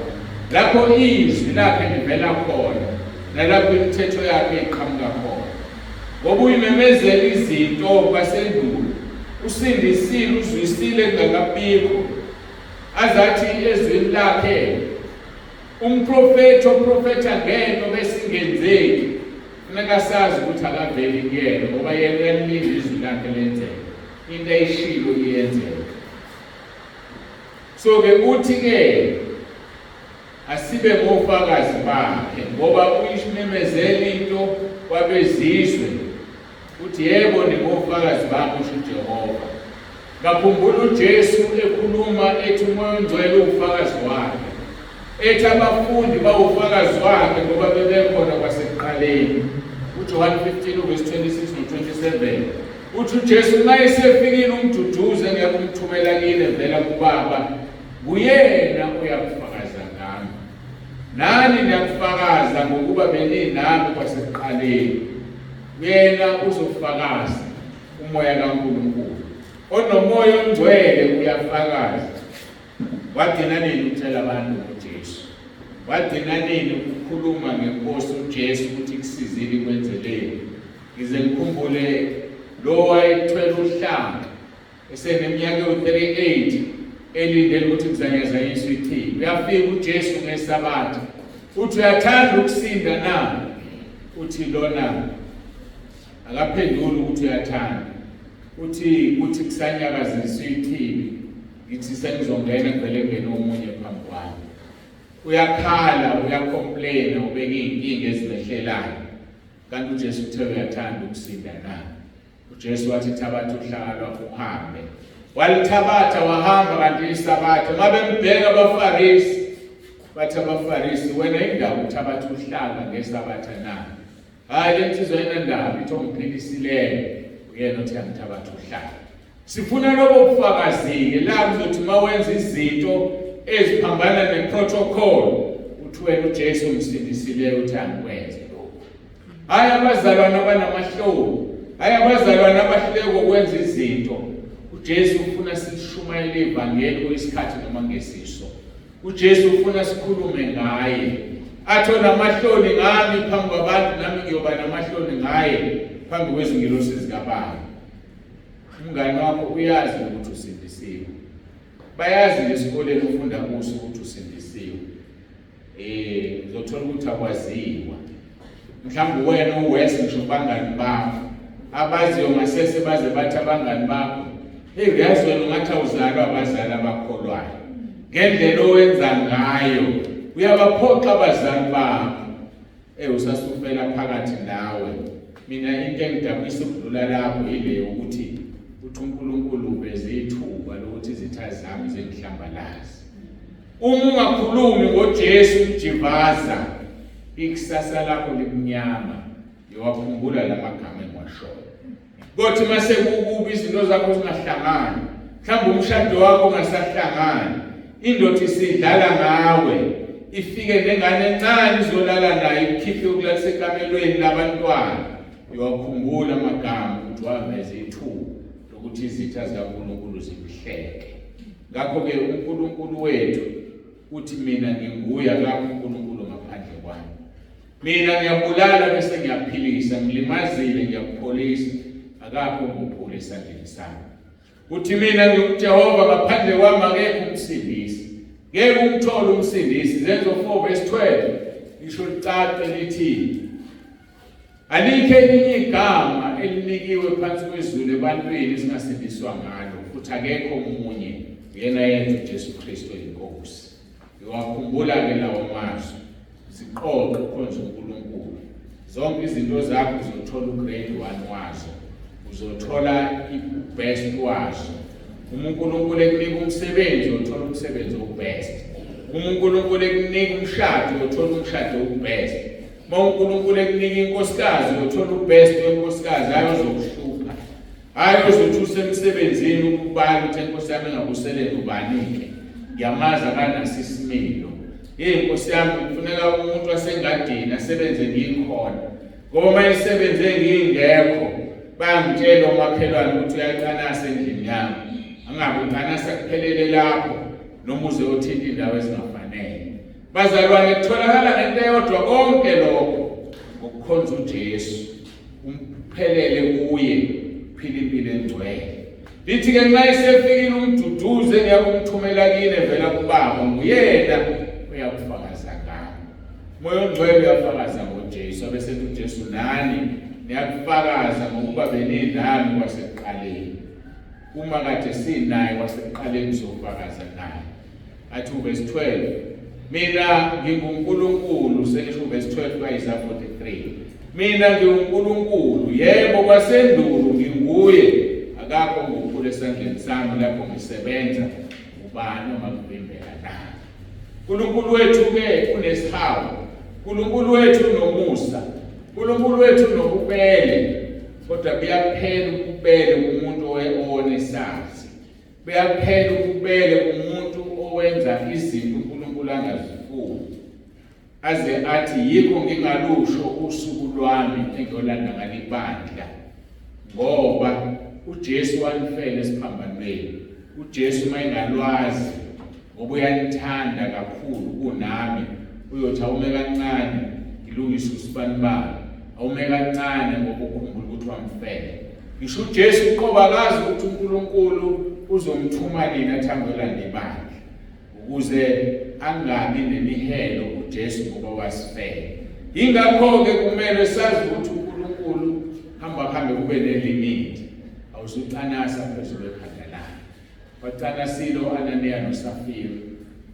Lapho izwi lakhe livela khona. Nalapho imithetho yakhe iqhamuka khona. Ngoba uyimemezela izinto kwasendulo. Usindisile, uzwisile kungakabikho. Azathi ezwini lakhe umprofethi oprofetha ngento besingenzeki. Funeka sazi ukuthi akaveli kuyena ngoba yena uyalilinda izwi lakhe lenzeke. Into ayishilo iyenzeka. So-ke uthi-ke asibe ngofakazi bakhe ngoba uyimemezela into kwabezizwe. Uthi yebo ningofakazi bami kusho uJehova. Ngakhumbula uJesu ekhuluma ethi umoya ongcwele ufakazi wakhe. Ethi abafundi bawufakazi wakhe ngoba bebekhona kwasekuqaleni. uJohn 15 verse 26 no 27. Uthi uJesu uma esefikile umduduze ngeke umthumela kini vela kuBaba. Uyena uyakufakaza ngami. Nani niyakufakaza ngokuba beninami kwasekuqaleni. Uyena uzofakaza umoya kaNkulunkulu. Onomoya ongcwele uyafakaza. Wagcina nini ukutshela abantu ngoJesu? Wagcina nini ukukhuluma ngeNkosi uJesu ukuthi kusizile ikwenzeleni? Ngize ngikhumbule lo wayethwele uhlanga eseneminyaka ewu-38 elindele ukuthi kuzanyazanyiswe ithini. Uyafika uJesu ngeSabatha. Uthi uyathanda ukusinda na? Uthi lona. Akaphenduli ukuthi uyathanda. Uthi kusanyakaziswe ithini. Ngithi sengizongena kuvele ngene omunye phambi kwami. Uyakhala, uyacomplaina, ubeka iy'nkinga ezimehlelayo. Kanti uJesu uthe uyathanda ukusinda na? uJesu wathi thabatha uhlaka lwakho uhambe. Walithabatha wahamba kanti isabatha. Mabembheka abaFarisi, bathi abaFarisi, wena indaba uthabatha uhlaka ngesabatha na? Hayi, le nsizwa inendaba ithi ongiphelisileyo uyena uthi angithabatha uhlaka. Sifuna lobo bufakazi-ke la uzothi uma wenza izinto eziphambana neprotocol uthi wena uJesu umsindisileyo uthi angikwenze lokho. Hayi abazalwane abanamahloni, hayi abazalwane abahluleka ukwenza izinto. uJesu ufuna silishumayele ivangeli kwesikhathi noma ngesiso. uJesu ufuna sikhulume ngaye. Athi onamahloni ngami phambi kwabantu nami ngiyoba namahloni ngaye phambi kwezingilosi zikaBaba. Umngane wakho uyazi ukuthi usindisiwe. Bayazi esikoleni ufunda kuso ukuthi usindisiwe. Uzothola ukuthi akwaziwa. Mhlawumbe wena uwese ngisho bangani bakho. Abaziyo ngasese baze bathi abangani bakho, hey uyazi wena ungathi awuzalwa abazali abakholwayo. Ngendlela owenza ngayo uyabaphoqa abazali bakho. Usasufela phakathi nawe. Mina into engidabisa ukudlula lapho ile ukuthi uNkulunkulu uveze ithuba lokuthi izitha zami zengihlambalazi. Uma ungakhulumi ngoJesu ujivaza, ikusasa lakho likumnyama. Yowakhumbula lamagama engiwashoyo. Kodwa mase kukubi izinto zakho zingahlangani, mhlawumbe umshado wakho ungasahlangani, indoda isidlala ngawe, ifike nengane encane izolala naye ikhiphe ukulalisa ekamelweni labantwana. Yowakhumbula amagama ukuthi waveze ithuba lokuthi izitha zikaNkulunkulu zibuhleke. Ngakho-ke uNkulunkulu wethu uthi mina nginguye, akakho uNkulunkulu ngaphandle kwami. Mina ngiyabulala bese ngiyaphilisa, ngilimazile ngiyakupholisa, akakho ongiphula esandleni sami. Uthi mina nginguJehova, ngaphandle kwami akekho umsindisi. Ngeke umthole umsindisi. Zenzo 4 verse 12 lisho licace lithi, alikho elinye igama elinikiwe phansi kwezulu ebantwini esingasindiswa ngalo, futhi akekho omunye, yena yedwa uJesu Kristu inkosi. Yowakhumbula-ke lawo mazwi, ziqoqe ukhonze uNkulunkulu. Zonke izinto zakho uzothola ugrade 1 wazo, uzothola i-best wazo. uNkulunkulu ekunika umsebenzi uzothola umsebenzi owubest. uNkulunkulu ekunika umshado uzothola umshado owubest. uNkulunkulu ekunika inkosikazi uzothola ubest wenkosikazi, hayi ozokuhlupha. Hayi ozothi usemsebenzini ukubala ukuthi inkosi yami engakuselele ubanike. Ngiyamaza kanasi isimilo. Inkosi yami kufuneka umuntu wasengadini asebenze ngikhona. Ngoba isebenze ngingekho, bangitshela umakhelwane ukuthi uyaqanasa endlini yami. Angabe uqanasa kuphelele lapho noma uze uthinta indawo ezingafanele. Bazalwane, kutholakala ngento eyodwa konke lokho, ngokukhonza uJesu, umphelele kuye, phila impilo engcwele. Lithi-ke nxa esefikile umduduze ngiyakumthumela kini evela kuBaba, nguyena uyakufakaza ngami. Moya ongcwele uyafakaza ngoJesu, abesethi uJesu nani niyakufakaza ngokuba beninami kwasekuqaleni. Uma kade sinaye kwasekuqaleni sofakaza naye. Athi verse 12, mina nginguNkulunkulu, sengisho verse 12 kaIsaiah 43. Mina nginguNkulunkulu, yebo kwasendulo nginguye, akakho ongiphula esandleni sami lapho ngisebenza, ubani ongakuvimbela na. uNkulunkulu wethu-ke unesihawu, uNkulunkulu wethu unomusa, uNkulunkulu wethu unobubele, kodwa buyaphela ububele kumuntu onesazi. Buyaphela ububele kumuntu owenza izinto uNkulunkulu angazifuni. Aze athi yikho ngingalusho usuku lwami engiyolanda ngalibandla, ngoba uJesu wanifela esiphambanweni. uJesu mayingalwazi ngoba uyanithanda kakhulu kunami, uyothi awume kancane ngilungise usibanibani, awume kancane ngoba ukhumbula ukuthi wamfela. Ngisho uJesu uqoba kazi ukuthi uNkulunkulu uzomthuma nini athi angiyolanda ibandla, ukuze angabi nemihelo uJesu ngoba wasifela. Yingakho-ke kumele sazi ukuthi uNkulunkulu hamba kube nelimit. Awuzuqanasa phezulu ekhanda lakhe. Baqanasile uAnaniya noSafira,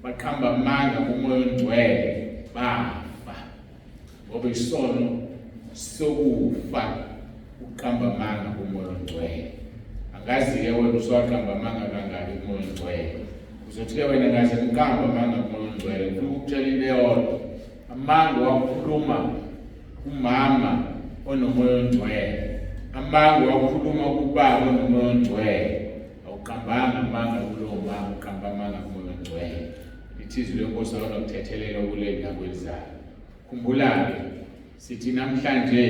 baqhamba amanga kuMoya oNgcwele, bafa. Ngoba isono sokufa ukuqamba amanga kumoya ongcwele. Angazi-ke wena uswaqamba amanga kangaki kumoya ongcwele. Uzothi-ke wena ngaze ngiqamba amanga kumoya ongcwele. Ngifuna ukukutshela into eyodwa. Amanga wakhuluma umama onomoya ongcwele. Amanga wakhuluma kubaba onomoya ongcwele. Awuqambanga amanga kulowo mama, uqamba amanga kumoya ongcwele. Ithizwi lenkosi akuthethelela kule ngakwenzayo. Khumbula-ke sithi namhlanje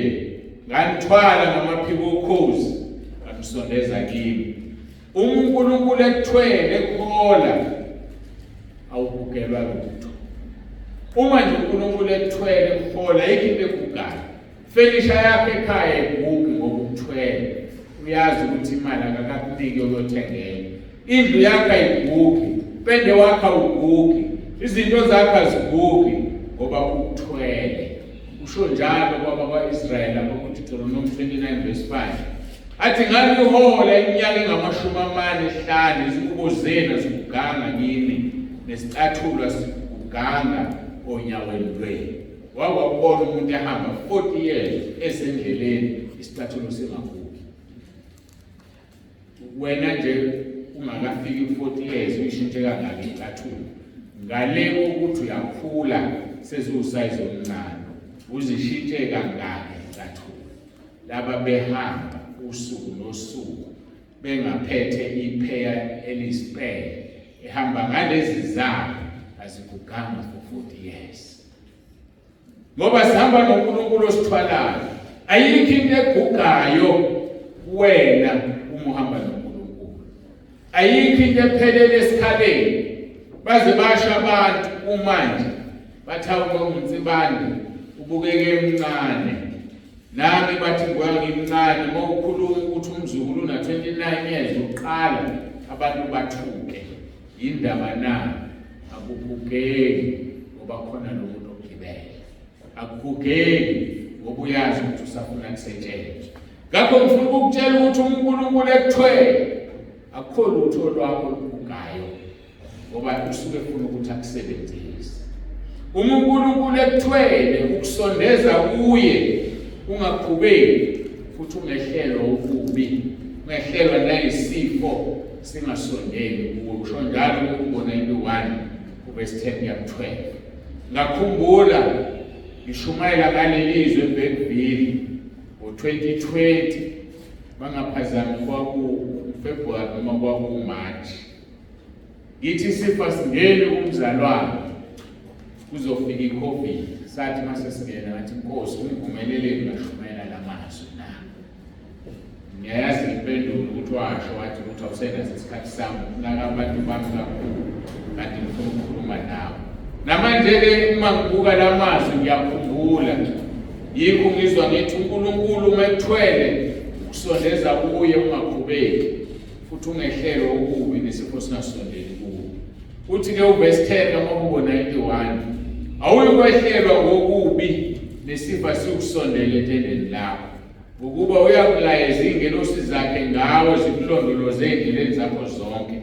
nganithwala ngamaphiko okhozi ngamsondeza kimi. uNkulunkulu ekuthwele ekhola awubukelwa lutho. Uma nje uNkulunkulu ekuthwele ekhola yikho into egugayo. Felisha yakhe ekhaya egugi ngokuthwele. Uyazi ukuthi imali akakakuniki yokuthengela. Indlu yakhe ayigugi, pende wakhe awugugi, izinto zakhe azigugi ngoba ukuthwele. Usho njalo kwaba kwa-Israyeli lapho kuDuteronomy 29:5. Athi ngalihola iminyaka engama-45 izingubo zenu zikuganga kini nesicathulo sikuganga onyaweni lwenu. Wakwabona umuntu ehamba 40 years esendleleni isicathulo singagugi. Wena nje ungakafiki 40 years uyishintshe kangaki icathulo. Ngale ukuthi uyakhula seziwusayizi omncane. Uzishintshe kangaki icathulo. Laba behamba usuku nosuku bengaphethe ipheya elisipele ehamba ngalezi zabo aziguganga for 40 years. Ngoba sihamba noNkulunkulu osithwalayo. Ayikho into egugayo wena uma uhamba noNkulunkulu. Ayikho into ephelele esikhaleni. Baze basha abantu umanje bathawuka uNtsibande ubukeke emncane. Nami bathi ngwangimncane mawukhuluma ukuthi umzukulu una 29 years uqala abantu bathuke. Indaba na akubukeki ngoba khona lo muntu ogibele. Akubukeki ngoba uyazi ukuthi usafuna kusetshenzwe. Ngakho ngifuna ukukutshela ukuthi uNkulunkulu ekuthwele akukho lutho lwakho olugugayo ngoba usuke ufuna ukuthi akusebenzise. uNkulunkulu ekuthwele ukusondeza kuye ungaqhubeki futhi ungehlelwa ukubi, ungehlelwa nayisifo singasondeli kuwe. Usho njalo ukubona into 1 verse 10 ya 12. Ngakhumbula ngishumayela ngalelizwe eBergville ngo-2020 bangaphazami kwaku-February noma kwaku-March. Ngithi isifo singene kumzalwane kuzofika i-COVID. Sathi mase singena ngathi Nkosi ungivumeleleni ngashumayela lamazwi na. Ngiyayazi impendulo ukuthi washo wathi ukuthi awusenaso isikhathi sami ukunaka abantu bami kakhulu kanti ngifuna ukukhuluma nawe. Namanje-ke uma ngibuka lamazwi ngiyakhumbula. Yikho ngizwa ngithi uNkulunkulu uma ekuthwele ukusondeza kuye ungaqhubeki futhi ungehlelwa ukubi nesifo singasondeli kuwe. Uthi-ke uverse 10 kaMakubo 91 awuyikwehlelwa ngokubi nesifo sikusondele etendeni lakho ngokuba uyakulayeza ingelosi zakhe ngawe zikulondoloze endleleni zakho zonke.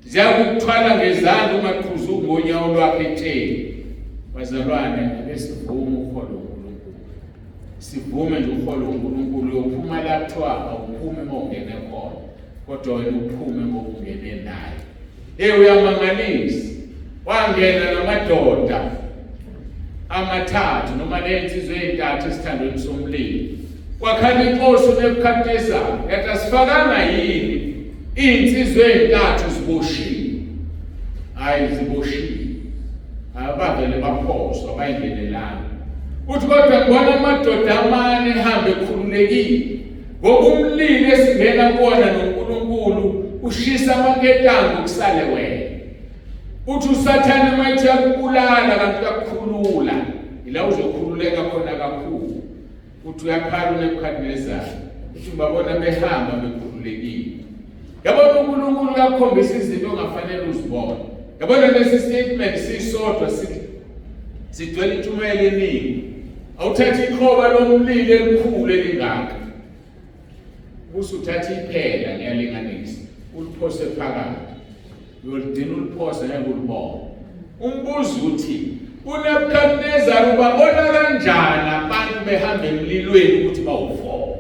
Ziyakuthwala ngezandla ungaqhuzu ngonyawo lwakhe etsheni. Bazalwane abesivume ukholo uNkulunkulu. Sivume nje ukholo uNkulunkulu uyophuma la kuthiwa awuphume uma ungene khona kodwa wena uphume ngoba ungene naye. Uyamangalisa. Wangena namadoda amathathu noma nensizwe ezintathu esithandweni somlilo. Wakhala inkosi uNebukadnezar yathi asifakanga yini insizwe ezintathu ziboshiwe. Hayi ziboshiwe. Abavele baphoswa bayingenelana. Uthi kodwa ngibona amadoda amane ehamba ekhululekile. Ngoba umlilo esingena kuwona noNkulunkulu ushisa amaketanga kusale wena. Uthi uSathane mayithi yakubulala kanti uyakukhulula. Ila uzokhululeka khona kakhulu. Uthi uyakhala uNebukadnezar. Uthi babona behamba bekhululekile. Yabona uNkulunkulu uyakhombisa izinto ongafanele uzibone. Yabona lesi statement sisodwa sidwela intshumayelo eningi. Awuthatha ikhoba lomlilo elikhulu elingaka. Usuthatha iphela ngiyalinganisa. Uliphose phakathi. Uyolidina uliphose ngeke ulibone. Umbuzo uthi uNebukadnezar ubabona kanjani abantu behamba emlilweni ukuthi bawufo?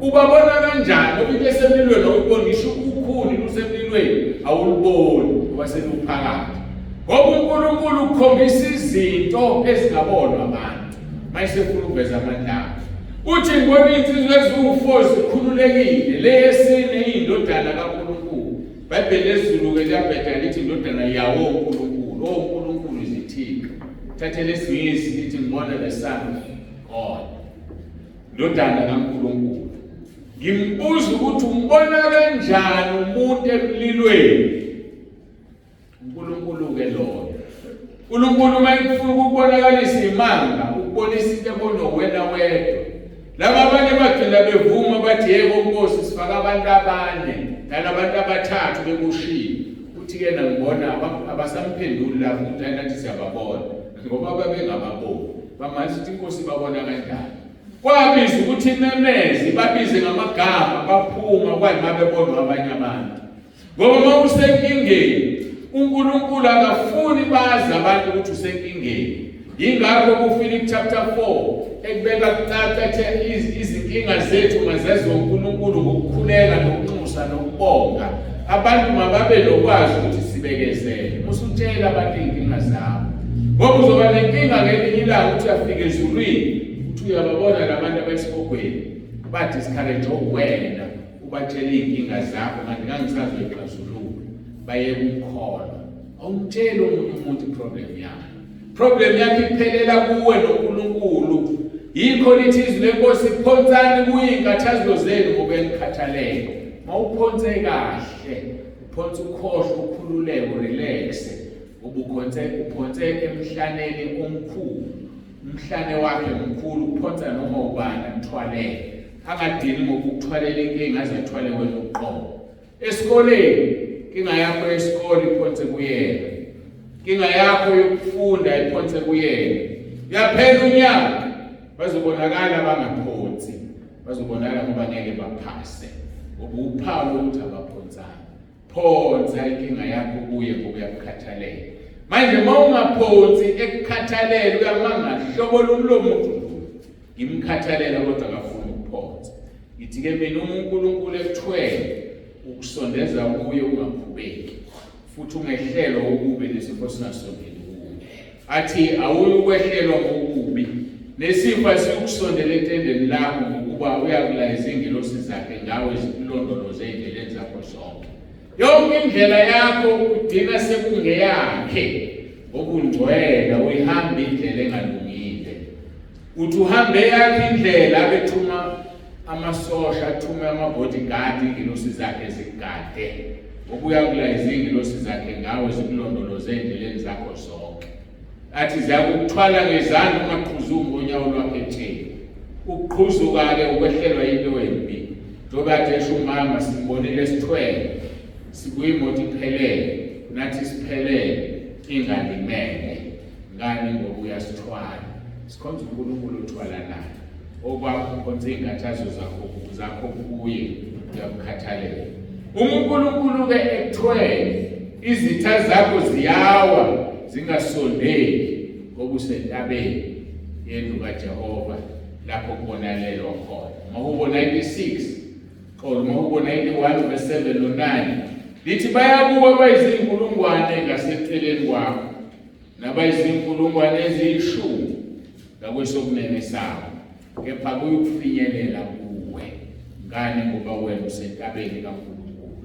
Ubabona kanjani ngoba into esemlilweni awuyiboni, ngisho ukhuni lusemlilweni awuluboni ngoba seluphakathi. Ngoba uNkulunkulu ukhombisa izinto ezingabonwa abantu mayesefuna ukuveza amandla akhe. Uthi ngibona insizwe eziwu-4 zikhululekile, le yesine iyindodana kaNkulunkulu. iBhayibheli lesiZulu-ke liyabheda lithi indodana yawo uNkulunkulu, uNkulunkulu izithixo. Thathe lesingisi lithi ngibona the son of God, indodana kaNkulunkulu. Ngimbuza ukuthi umbona kanjani umuntu emlilweni? uNkulunkulu-ke loyo. uNkulunkulu mayefuna ukubonakalisa imanga, ukubonisa into ebonwa wena wedwa. Laba abanye bagcina bevuma bathi yebo Nkosi sifaka abantu abane nalabantu abathathu bekushiya. Uthi-ke ngibona abasamphenduli lapho ukuthi ayinathi siyababona ngoba babengababoni. Bamanje ukuthi Inkosi babona kanjani? Kwabiza ukuthi imemeze babize ngamagama baphuma kwathi babebonwa abanye abantu. Ngoba uma usenkingeni uNkulunkulu akafuni bazi abantu ukuthi usenkingeni. Yingakho kuFilipi chapter 4 ekubeka kucaca izinkinga zethu mazaziwe uNkulunkulu ngokukhuleka nokunxusa nokubonga. Abantu mababe lokwazi ukuthi sibekezele. Musutshela abantu inkinga zabo. Ngoba uzoba nenkinga ngelinye ilanga ukuthi afike ezulwini uthi uyababona labantu abesibogweni badiscourage okuwena ubatshela inkinga zakho kanti ngangisazoyixazulula bayeke ukukholwa. Awumtsheli omunye umuntu iproblem yakhe. Problem yakhe iphelela kuwe noNkulunkulu. Yikho lithi izwi leNkosi phonsani kuyinkathazo zenu ngoba enikhathalele. Mawuphonse kahle, uphonse ukhohle, ukhululeke, urelaxe. Uphonse emhlaneni omkhulu. Umhlane wakhe mkhulu uphonsa noma ubani amthwalele. Angadini ngokuthwalela inkinga aze athwale wena uqobo. Esikoleni inkinga yakho yesikole iphonse kuyena. Inkinga yakho yokufunda iphonse kuyena. Yaphela unyaka bazobonakala bangaphonsi. Bazobonakala ngoba ngeke baphase. Ngoba uphawu ukuthi abaphonsana. Phonsa inkinga yakho kuye ngoba uyakukhathalela. Manje uma ungaphonsi ekukhathalela uyamanga hlobo lomlomo umuntu. Ngimkhathalela kodwa akafuni ukuphonsa. Ngithi-ke mina uNkulunkulu ekuthwele ukusondeza kuye ungakhubeki. Futhi ungehlelwa ukubi nesifo singasondeli kuwe. Athi awuyukwehlelwa ngokubi. Nesifo siyokusondela etendeni lakho ngokuba uyakulayeza ingelosi zakhe ngawe zikulondoloze endleleni zakho zonke. Yonke indlela yakho kudina sekungeyakhe ngokungcwele uyihamba indlela engalungile. Uthi uhambe yakhe indlela abethuma amasosha athuma amabodyguard ingelosi zakhe zigade. Ngokuya kulayeza ingelosi zakhe ngawe zikulondoloze endleleni zakho zonke. Athi ziyakuthwala ngezandla ungaqhuzungi ngonyawo lwakhe etheni. Ukuqhuzuka-ke ukwehlelwa into embi. Njengoba kade esho umama simbonile sithwele. Sikuyimoto iphelele, nathi siphelele, ingalimele. Ngani ngoba uyasithwala. Sikhonza uNkulunkulu othwala naye. Okwakho ukhonze inkathazo zakho kuye uyakukhathalela. uNkulunkulu-ke ekuthwele izitha zakho ziyawa zingasondeli ngoba usentabeni yendlu kaJehova lapho kubonalelwa khona. Mahubo 96 or Mahubo 91 verse 7 no 9 lithi bayabuka bayizinkulungwane ngaseceleni kwakho nabayizinkulungwane eziyishumi ngakwesokunene sakho, kepha kuyikufinyelela kuwe. Ngani ngoba wena usentabeni kaNkulunkulu,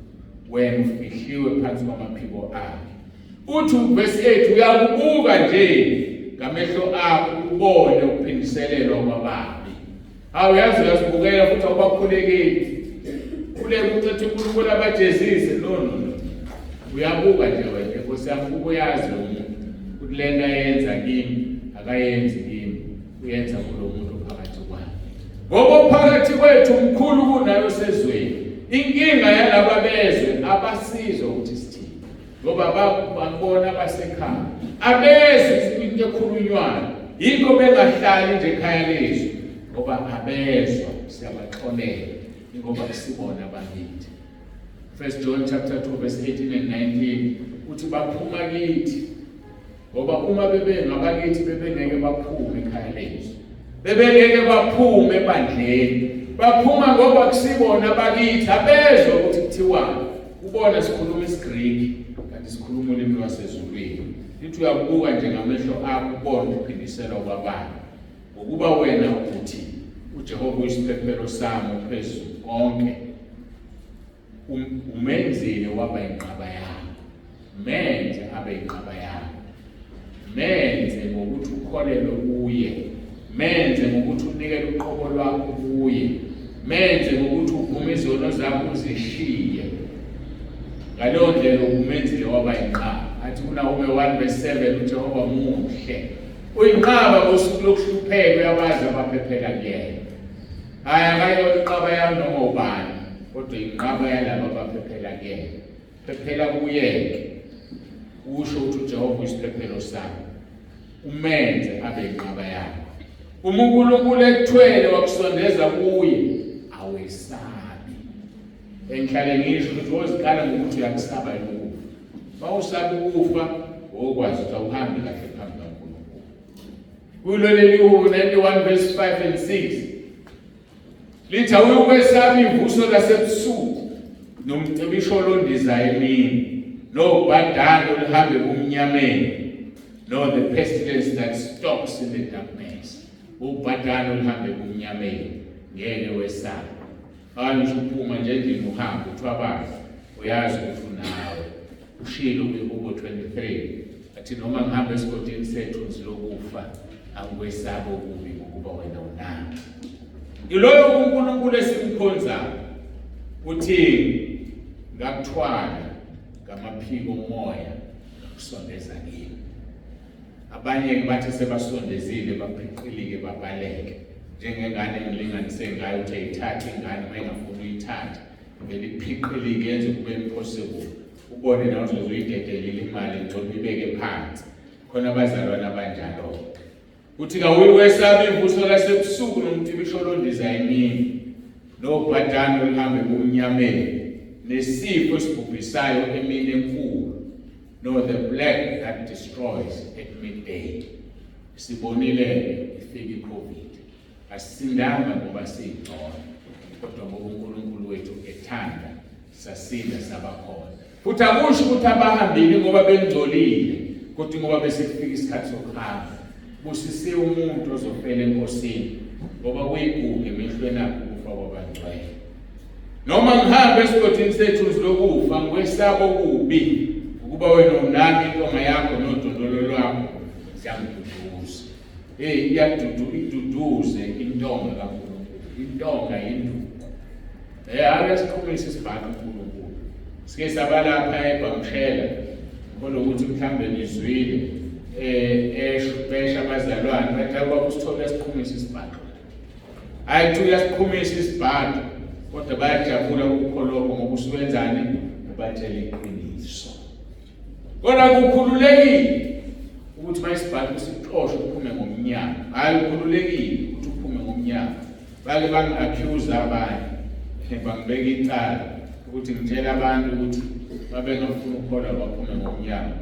wena ufihliwe phansi kwamaphiko akhe. Uthi verse 8 uyakubuka nje ngamehlo akho ubone ukuphindiselelwa kwababi. Awuyazi uyazibukela futhi awubakhulekeli. Kule kucethe uNkulunkulu abajezise no. Uyabuka nje wena Nkosi yami ukuyazi lo muntu ukuthi lento ayenza kimi akayenzi kimi, uyenza kulo muntu phakathi kwakhe. Ngoba phakathi kwethu umkhulu kunayo sezweni. Inkinga yalaba bezwe abasizwe ukuthi sithini. Ngoba babona basekhaya. Abezwe into ekhulunywayo. Yikho bengahlali nje ekhaya lethu. Ngoba abezwa siyabaxolela. Ngoba sibona bakithi. 1 John chapter 2 verse 18 and 19 uthi baphuma kithi. Ngoba uma bebengabakithi bebengeke baphume ekhaya lethu. Bebengeke baphume ebandleni. baphuma ngoba kusibona bakithi abezwe ukuthi kuthiwani. Ubona sikhuluma isiGreek kanti sikhuluma ulimi lwasezulwini. Lithi uyabuka nje ngamehlo akho ubone ukuphindiselwa kwabanye. Ngokuba wena uthi uJehova uyisiphephelo sami ophezulu konke. Umenzile waba inqaba yakho. Menze abe inqaba yakho. Menze ngokuthi ukholelwe kuye. Menze ngokuthi unikele uqobo lwakho kuye. Menze ngokuthi uvume izono zakho uzishiye. Ngaleyo ndlela umenzile waba inqaba. Athi uNahume 1:7 uJehova muhle. Uyinqaba ngosuku lokuhlupheka uyabazi abaphephela kuyena. Hayi akayo inqaba yami noma ubani, kodwa inqaba yalabo abaphephela kuyena. Phephela kuyeke. Usho ukuthi uJehova uyisiphephelo sami. Umenze abe inqaba yakho. uNkulunkulu ekuthwele wakusondeza kuye awesabi. Engihlale ngisho ukuthi wozikala ngokuthi uyakusaba ukufa. Bawusaba ukufa okwazi ukuthi awuhambi kahle phambi kaNkulunkulu. Kuloleli 91:5 and 6 lithi awukwesaba ivuso lasebusuku nomcibisho olondiza emini nobhadalo lihambe kumnyameni no the pestilence that stalks in the darkness. Ubhadalo lihambe kumnyameni ngeke wesaba. Angisho uphuma nje endlini uhambe uthwabaza uyazi ukuthi unawe. Ushilo kwiHubo 23 athi noma ngihambe esigodini sethu lokufa angikwesaba okubi ngokuba wena unawe. Iloyo uNkulunkulu esimkhonzayo uthi ngakuthwala ngamaphiko omoya kusondeza kimi. Abanye bathi sebasondezile baphiqilike babaleke. Njengengane engilinganise ngayo ukuthi ayithathe ingane mayengafuni uyithatha vele iphiqilike yenze kube impossible. Ubone nawe uzoyidedelela imali ngcono ibeke phansi. Khona abazalwana abanjalo. Uthi kawuyikwesaba ivuso lasebusuku nomcibisho olondiza emini nobhadalo lihambe kumnyameni nesifo esibhubhisayo emini enkulu no the plague that destroys at midday. Sibonile ifika iCovid. Asindanga ngoba siyigcona kodwa ngoba uNkulunkulu wethu ethanda sasinda sabakhona. Futhi akusho ukuthi abahambile ngoba bengcolile kodwa ngoba besekufika isikhathi sokuhamba. Busisiwe umuntu ozofela enkosini ngoba kuyigugu emehlweni akho ukufa kwabangcwele. Noma ngihambe esigodini sethu lokufa ngikwesaba okubi ukuba wena unami intonga yakho nodondolo lwakho ziyangiduduza. Iyaduduze intonga kaNkulunkulu. Intonga yinduku. Akasiqhumisa isibhakwe uNkulunkulu. Sike sabalapha eBhamshela khona ukuthi mhlambe nizwile besha abazalwane bathi abakusithola isiqhumisa isibhakwe. Ayithi uyasiqhumisa isibhakwe kodwa bayajabula ukukholokho ngoba uswenzane ubatshela iqiniso. Kodwa kukhululekile ukuthi mayisibhakwe sixoshwe uphume ngomnyama. Hayi kukhululekile ukuthi uphume ngomnyama. Bake bangi-accuse abanye bangibeka icala ukuthi ngitshela abantu ukuthi babengafuna ukukholwa baphume ngomnyama.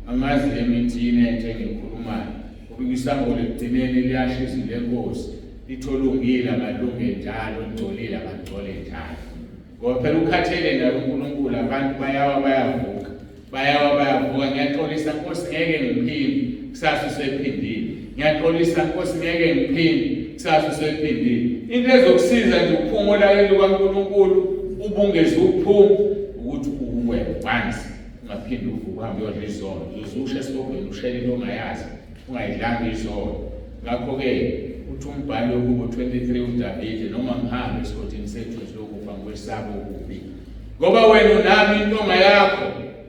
Angazi emithini entshe engikhulumayo ngoba isangolo ekugcineni liyashisa lenkosi litholungile amalungu njalo ngcolile abangcole njalo. Ngoba phela ukhathele nalo uNkulunkulu abantu bayavuka ngiyaxolisa Nkosi ngeke ngiphinde kusasa usephindile. Ngiyaxolisa Nkosi ngeke ngiphinde kusasa usephindile. Into ezokusiza nje ukuphumula kaNkulunkulu ubungeze ukuphuma ukuthi uwe once ungaphindi uhambe uyodla izono. Uzushe esibogweni ushele into ongayazi ungayidlanga izono. Ngakho-ke uthi umbhalo wokubo 23 uDavide noma ngihambe esigodini sethu lokufa ngikwesaba okubi ngoba wena unami intonga yakho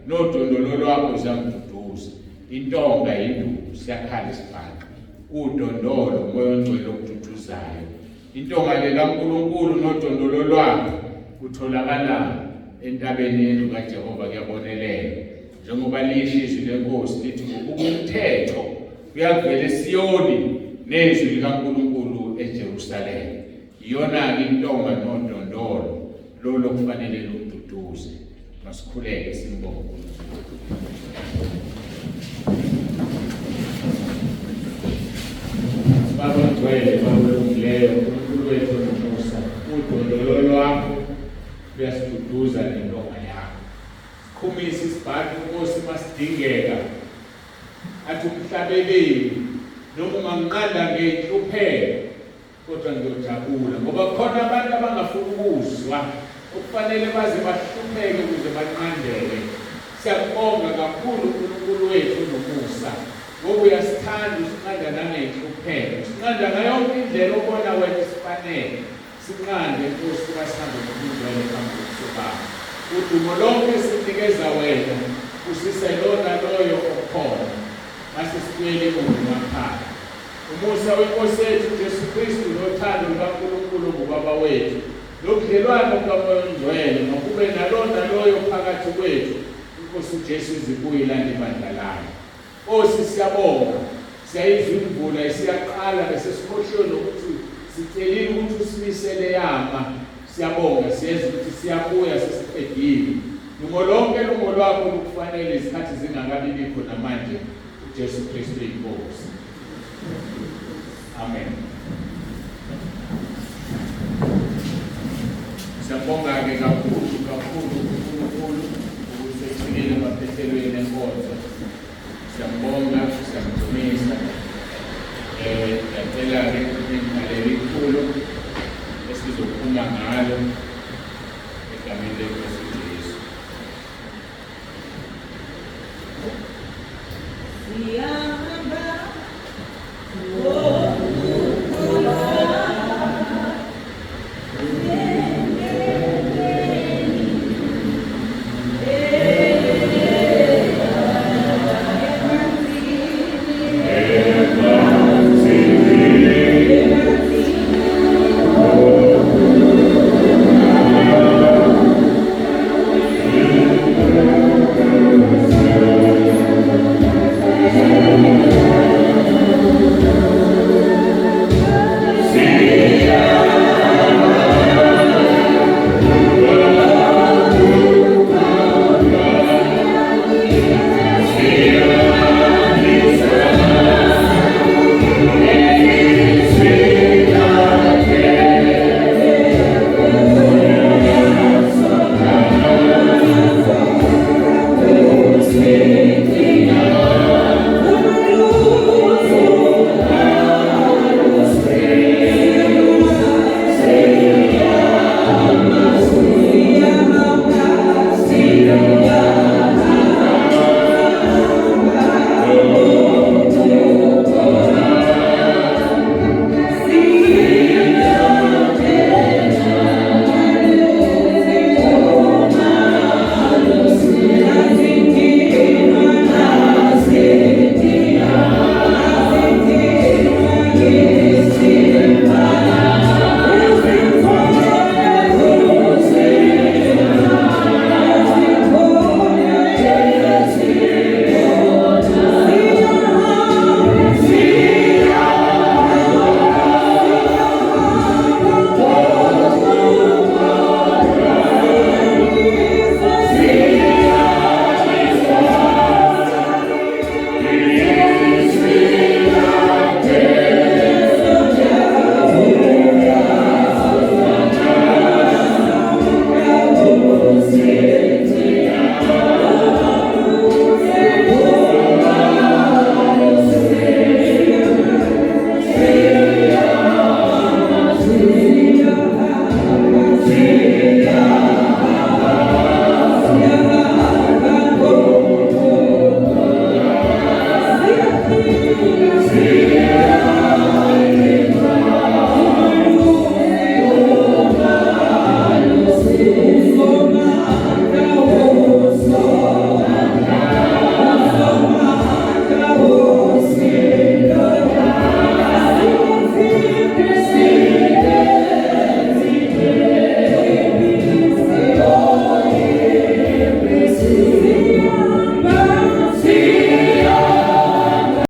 nodondolo lwakho ziyamduduza. Intonga yinduku siyakhala isibhakwe. Udondolo umoya ongcwele okududuzayo. Intonga le kaNkulunkulu nodondolo lwakho kutholakala entabeni yendlu kaJehova Kuyabonelelwa. Njengoba lisho izwi lenkosi lithi ngokumthetho kuyavela eSiyoni nezwi likaNkulunkulu eJerusalema. Iyona-ke intonga nodondolo lolo kufanele lududuze. Masikhuleke simbonge uNkulunkulu. Baba ngcwele, Baba olungileyo, uNkulunkulu wethu nomusa. kuyadingeka athi umhlabeleli noma ngiqanda ngey'nhlupheko kodwa ngiyojabula ngoba khona abantu abangafuni ukuzwa okufanele baze bahlupheke ukuze banqandeke. Siyakubonga kakhulu uNkulunkulu wethu nomusa ngoba uyasithanda usinqanda nangey'nhlupheko, sinqanda ngayo yonke indlela obona wena isifanele. Sinqande Nkosi ukuba sihambe ngokuzwela phambi kobuso bakho. Udumo lonke sinikeza wena, usise lona loyo okhona mase sibuyele emakhaya. Umusa weNkosi yethu Jesu Kristu nothando lukaNkulunkulu ngubaba wethu nobudlelwano bukaMoya Ongcwele makube nalona loyo phakathi kwethu iNkosi uJesu izibuyelane ibandla layo. Nkosi siyabonga, siyayizwa imvula isiyaqala bese sikhohlwe nokuthi sicelile ukuthi usimisele yama. Siyabonga siyeza ukuthi siyabuya sesiqedile. Lungo lonke lungo lwakho lukufanele izikhathi zingakabi bikho namanje uJesu Kristu inkosi. Amen. Siyabonga-ke kakhulu uNkulunkulu ukuthi esikele emaphethelweni enkonzo. Siyabonga, siyamdumisa. Ngiyacela-ke ingqalelo ikhulu esizokhuluma ngalo egameni